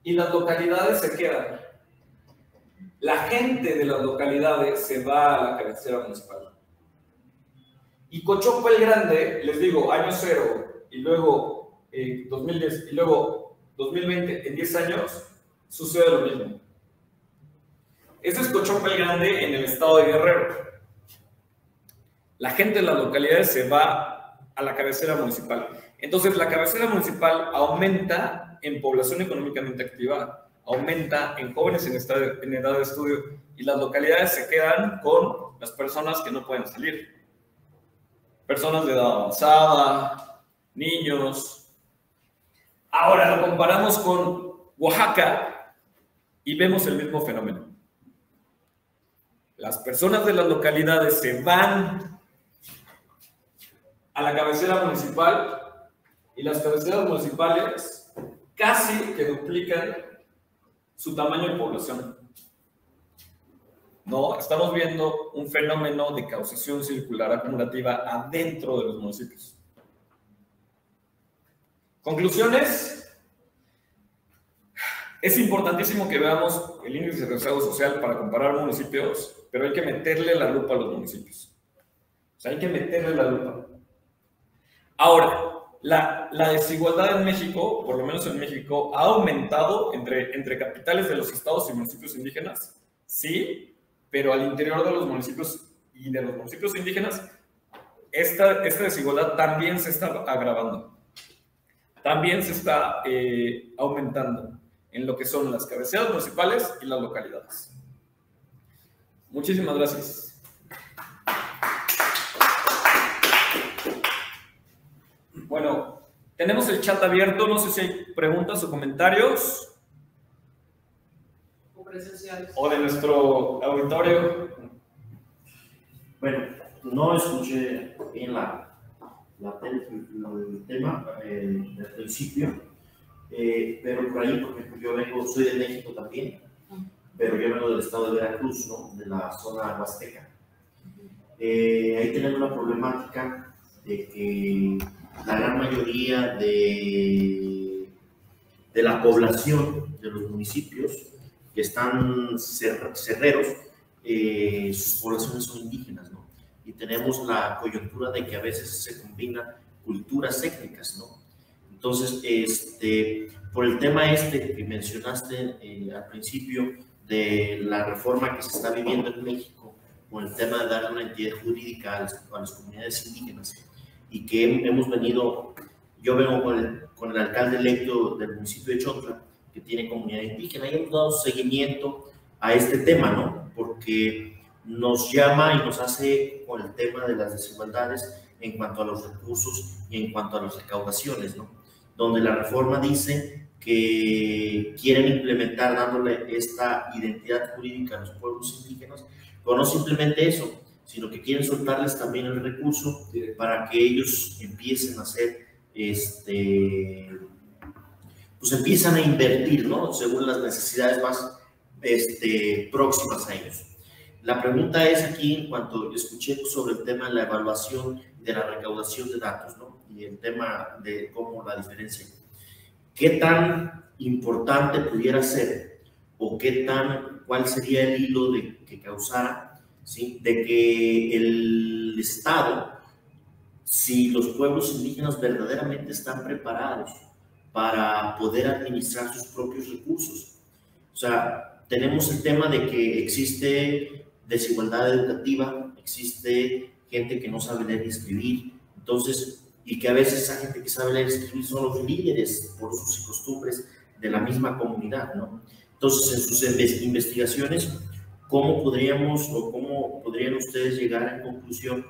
Y las localidades se quedan. La gente de las localidades se va a la cabecera municipal. Y Cochopa el Grande, les digo, año 0, y luego 2010, y luego 2020, en 10 años, sucede lo mismo. Este es Cochopa el Grande en el estado de Guerrero. La gente de las localidades se va a la cabecera municipal. Entonces, la cabecera municipal aumenta en población económicamente activa, aumenta en jóvenes en edad de estudio, y las localidades se quedan con las personas que no pueden salir. Personas de edad avanzada, niños. Ahora lo comparamos con Oaxaca y vemos el mismo fenómeno. Las personas de las localidades se van a la cabecera municipal y las cabeceras municipales casi que duplican su tamaño de población. No, estamos viendo un fenómeno de causación circular acumulativa adentro de los municipios. Conclusiones. Es importantísimo que veamos el índice de rezago social para comparar municipios, pero hay que meterle la lupa a los municipios. O sea, hay que meterle la lupa. Ahora, la desigualdad en México, por lo menos en México, ha aumentado entre capitales de los estados y municipios indígenas, sí, pero al interior de los municipios y de los municipios indígenas, esta desigualdad también se está agravando, también se está aumentando en lo que son las cabeceras municipales y las localidades. Muchísimas gracias. Bueno, tenemos el chat abierto, no sé si hay preguntas o comentarios. O de nuestro auditorio. Bueno, no escuché bien el tema del principio, pero por ahí, porque yo soy de México también, pero yo vengo del estado de Veracruz, ¿no? De la zona huasteca. Ahí tenemos una problemática de que la gran mayoría de la población de los municipios que están cerreros, sus poblaciones son indígenas, ¿no? Y tenemos la coyuntura de que a veces se combinan culturas étnicas, ¿no? Entonces, por el tema que mencionaste al principio de la reforma que se está viviendo en México, con el tema de darle una entidad jurídica a las comunidades indígenas, y que hemos venido, yo vengo con el alcalde electo del municipio de Chotla, que tiene comunidad indígena, y hemos dado seguimiento a este tema, ¿no? Porque nos llama y nos hace con el tema de las desigualdades en cuanto a los recursos y en cuanto a las recaudaciones, ¿no? Donde la reforma dice que quieren implementar dándole esta identidad jurídica a los pueblos indígenas, pero no simplemente eso, sino que quieren soltarles también el recurso para que ellos empiecen a hacer pues empiezan a invertir, ¿no? Según las necesidades más próximas a ellos. La pregunta es aquí, en cuanto escuché sobre el tema de la evaluación de la recaudación de datos, ¿no? Y el tema de cómo la diferencia. ¿Qué tan importante pudiera ser o cuál sería el hilo que causara, ¿sí? De que el Estado, si los pueblos indígenas verdaderamente están preparados para poder administrar sus propios recursos? O sea, tenemos el tema de que existe desigualdad educativa, existe gente que no sabe leer y escribir, entonces, y que a veces esa gente que sabe leer y escribir son los líderes por usos y costumbres de la misma comunidad, ¿no? Entonces, en sus investigaciones, ¿cómo podrían ustedes llegar a la conclusión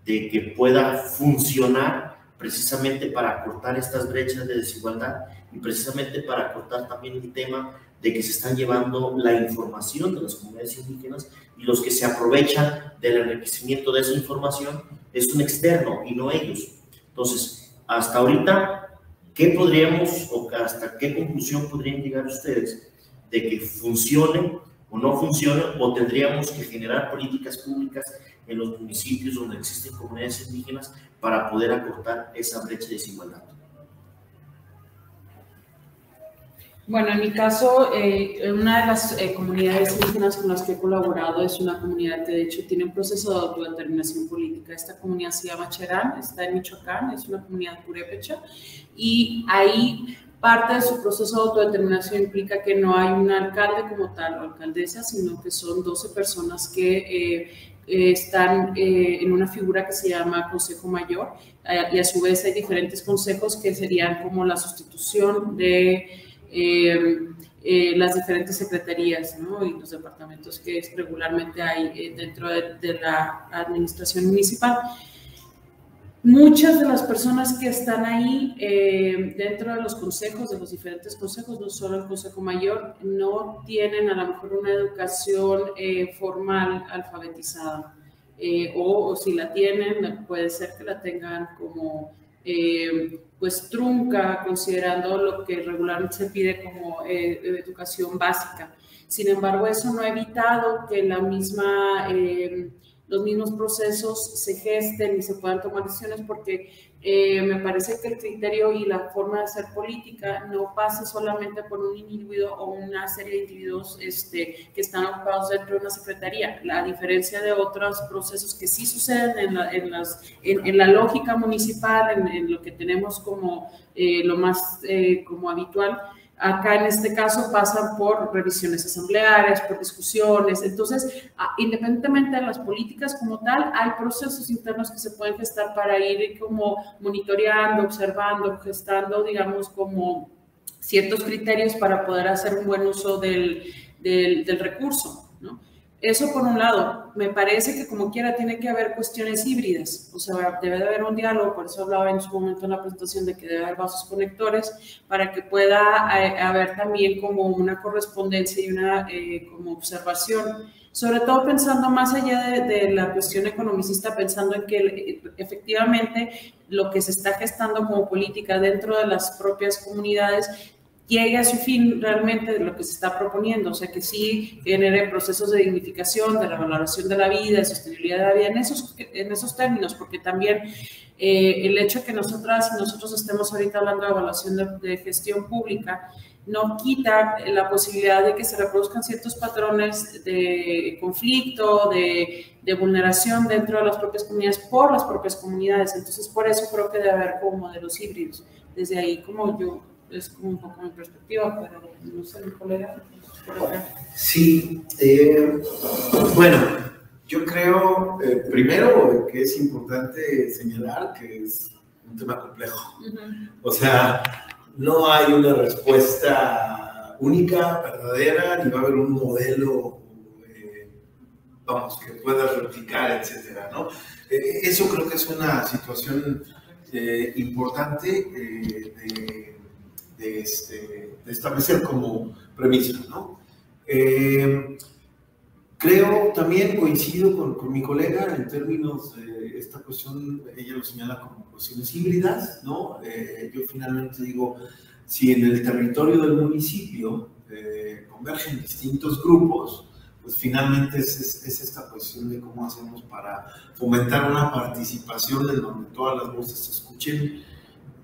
de que pueda funcionar precisamente para acortar estas brechas de desigualdad y precisamente para acortar también el tema de que se están llevando la información de las comunidades indígenas y los que se aprovechan del enriquecimiento de esa información es un externo y no ellos? Entonces, hasta ahorita, ¿qué podríamos o hasta qué conclusión podrían llegar ustedes de que funcione o no funcione, o tendríamos que generar políticas públicas en los municipios donde existen comunidades indígenas para poder acortar esa brecha de desigualdad. Bueno, en mi caso, una de las comunidades indígenas con las que he colaborado es una comunidad que de hecho tiene un proceso de autodeterminación política. Esta comunidad se llama Cherán, está en Michoacán, es una comunidad purépecha, y ahí parte de su proceso de autodeterminación implica que no hay un alcalde como tal o alcaldesa, sino que son 12 personas que están en una figura que se llama Consejo Mayor, y a su vez hay diferentes consejos que serían como la sustitución de las diferentes secretarías, ¿no? Y los departamentos que regularmente hay dentro de la administración municipal. Muchas de las personas que están ahí dentro de los consejos, de los diferentes consejos, no solo el Consejo Mayor, no tienen a lo mejor una educación formal alfabetizada, o si la tienen, puede ser que la tengan como pues trunca, considerando lo que regularmente se pide como educación básica. Sin embargo, eso no ha evitado que los mismos procesos se gesten y se puedan tomar decisiones, porque me parece que el criterio y la forma de hacer política no pasa solamente por un individuo o una serie de individuos que están ocupados dentro de una secretaría. La diferencia de otros procesos que sí suceden en la lógica municipal, en lo que tenemos como lo más como habitual, acá en este caso pasan por revisiones asamblearias, por discusiones. Entonces, independientemente de las políticas como tal, hay procesos internos que se pueden gestar para ir como monitoreando, observando, gestando, digamos, como ciertos criterios para poder hacer un buen uso del recurso, ¿no? Eso por un lado. Me parece que como quiera tiene que haber cuestiones híbridas, o sea, debe de haber un diálogo, por eso hablaba en su momento en la presentación de que debe haber vasos conectores para que pueda haber también como una correspondencia y una como observación, sobre todo pensando más allá de la cuestión economicista, pensando en que efectivamente lo que se está gestando como política dentro de las propias comunidades llegue a su fin realmente de lo que se está proponiendo, o sea, que sí genere procesos de dignificación, de revaloración de la vida, de sostenibilidad de la vida en esos términos, porque también el hecho de que nosotros estemos ahorita hablando de evaluación de gestión pública no quita la posibilidad de que se reproduzcan ciertos patrones de conflicto, de vulneración dentro de las propias comunidades por las propias comunidades. Entonces, por eso creo que debe haber como modelos híbridos. Desde ahí, como yo, es como un poco mi perspectiva, pero no sé, mi colega. Sí, bueno, yo creo primero que es importante señalar que es un tema complejo. O sea, no hay una respuesta única, verdadera, ni va a haber un modelo, vamos, que pueda replicar, etcétera, ¿no? Eso creo que es una situación importante de establecer como premisa, ¿no? Creo, también coincido con mi colega en términos de esta cuestión, ella lo señala como cuestiones híbridas, ¿no? Yo finalmente digo, si en el territorio del municipio convergen distintos grupos, pues finalmente es esta cuestión de cómo hacemos para fomentar una participación en donde todas las voces se escuchen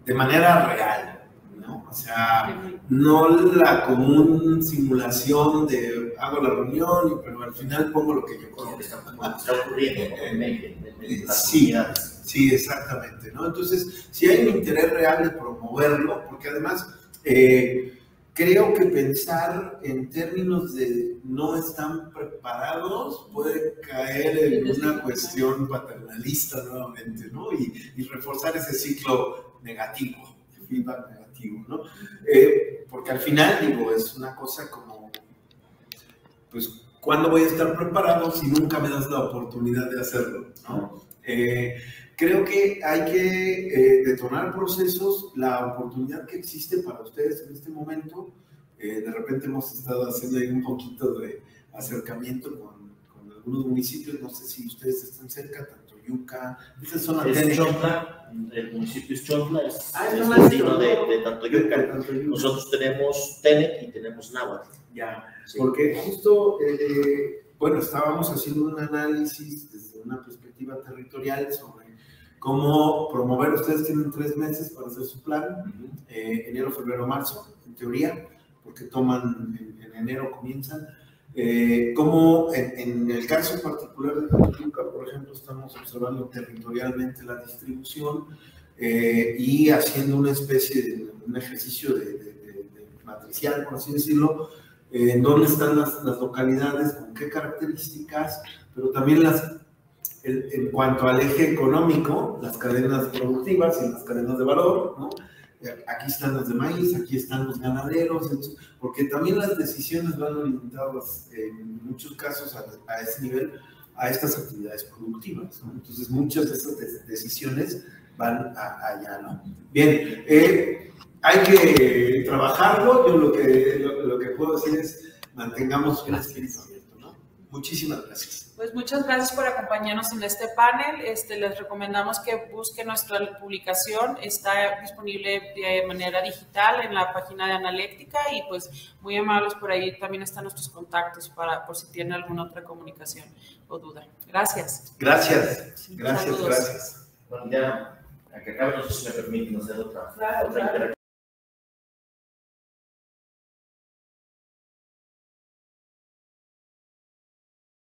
de manera real, ¿no? O sea, no la común simulación de hago la reunión, pero al final pongo lo que yo quiero. Está ocurriendo en las sí, comunidades. Sí, exactamente, ¿no? Entonces, si hay un interés real de promoverlo, porque además creo que pensar en términos de no están preparados puede caer en una cuestión paternalista nuevamente, ¿no? Y reforzar ese ciclo negativo, feedback negativo, ¿no? Porque al final, digo, es una cosa como, pues, ¿cuándo voy a estar preparado si nunca me das la oportunidad de hacerlo, ¿no? Creo que hay que detonar procesos, la oportunidad que existe para ustedes en este momento. De repente hemos estado haciendo ahí un poquito de acercamiento con algunos municipios, no sé si ustedes están cerca, tanto Tantoyuca, esas son Es Tenec. Chontla, el municipio es Chontla, es no vecino más, de Tantoyuca. Tantoyuca. Nosotros tenemos Tenec y tenemos Náhuatl. Ya, Sí. porque justo, bueno, estábamos haciendo un análisis desde una perspectiva territorial sobre cómo promover. Ustedes tienen 3 meses para hacer su plan, enero, febrero, marzo, en teoría, porque toman en enero, comienzan. Como en el caso particular de Tantoyuca, por ejemplo, estamos observando territorialmente la distribución y haciendo una especie de un ejercicio de matricial, por así decirlo, en dónde están las localidades, con qué características, pero también en cuanto al eje económico, las cadenas productivas y las cadenas de valor, ¿no? Aquí están las de maíz, aquí están los ganaderos, porque también las decisiones van orientadas en muchos casos a ese nivel, a estas actividades productivas, ¿no? Entonces muchas de esas decisiones van allá, ¿no? Bien, hay que trabajarlo. Yo lo que puedo decir es mantengamos el espíritu abierto, ¿no? Muchísimas gracias. Pues muchas gracias por acompañarnos en este panel. Les recomendamos que busquen nuestra publicación. Está disponible de manera digital en la página de Analéctica y pues muy amables, por ahí también están nuestros contactos por si tienen alguna otra comunicación o duda. Gracias. Gracias. Gracias, Saludos. gracias. Bueno, ya, a que acabe, no sé si me permiten hacer otra Claro. interacción.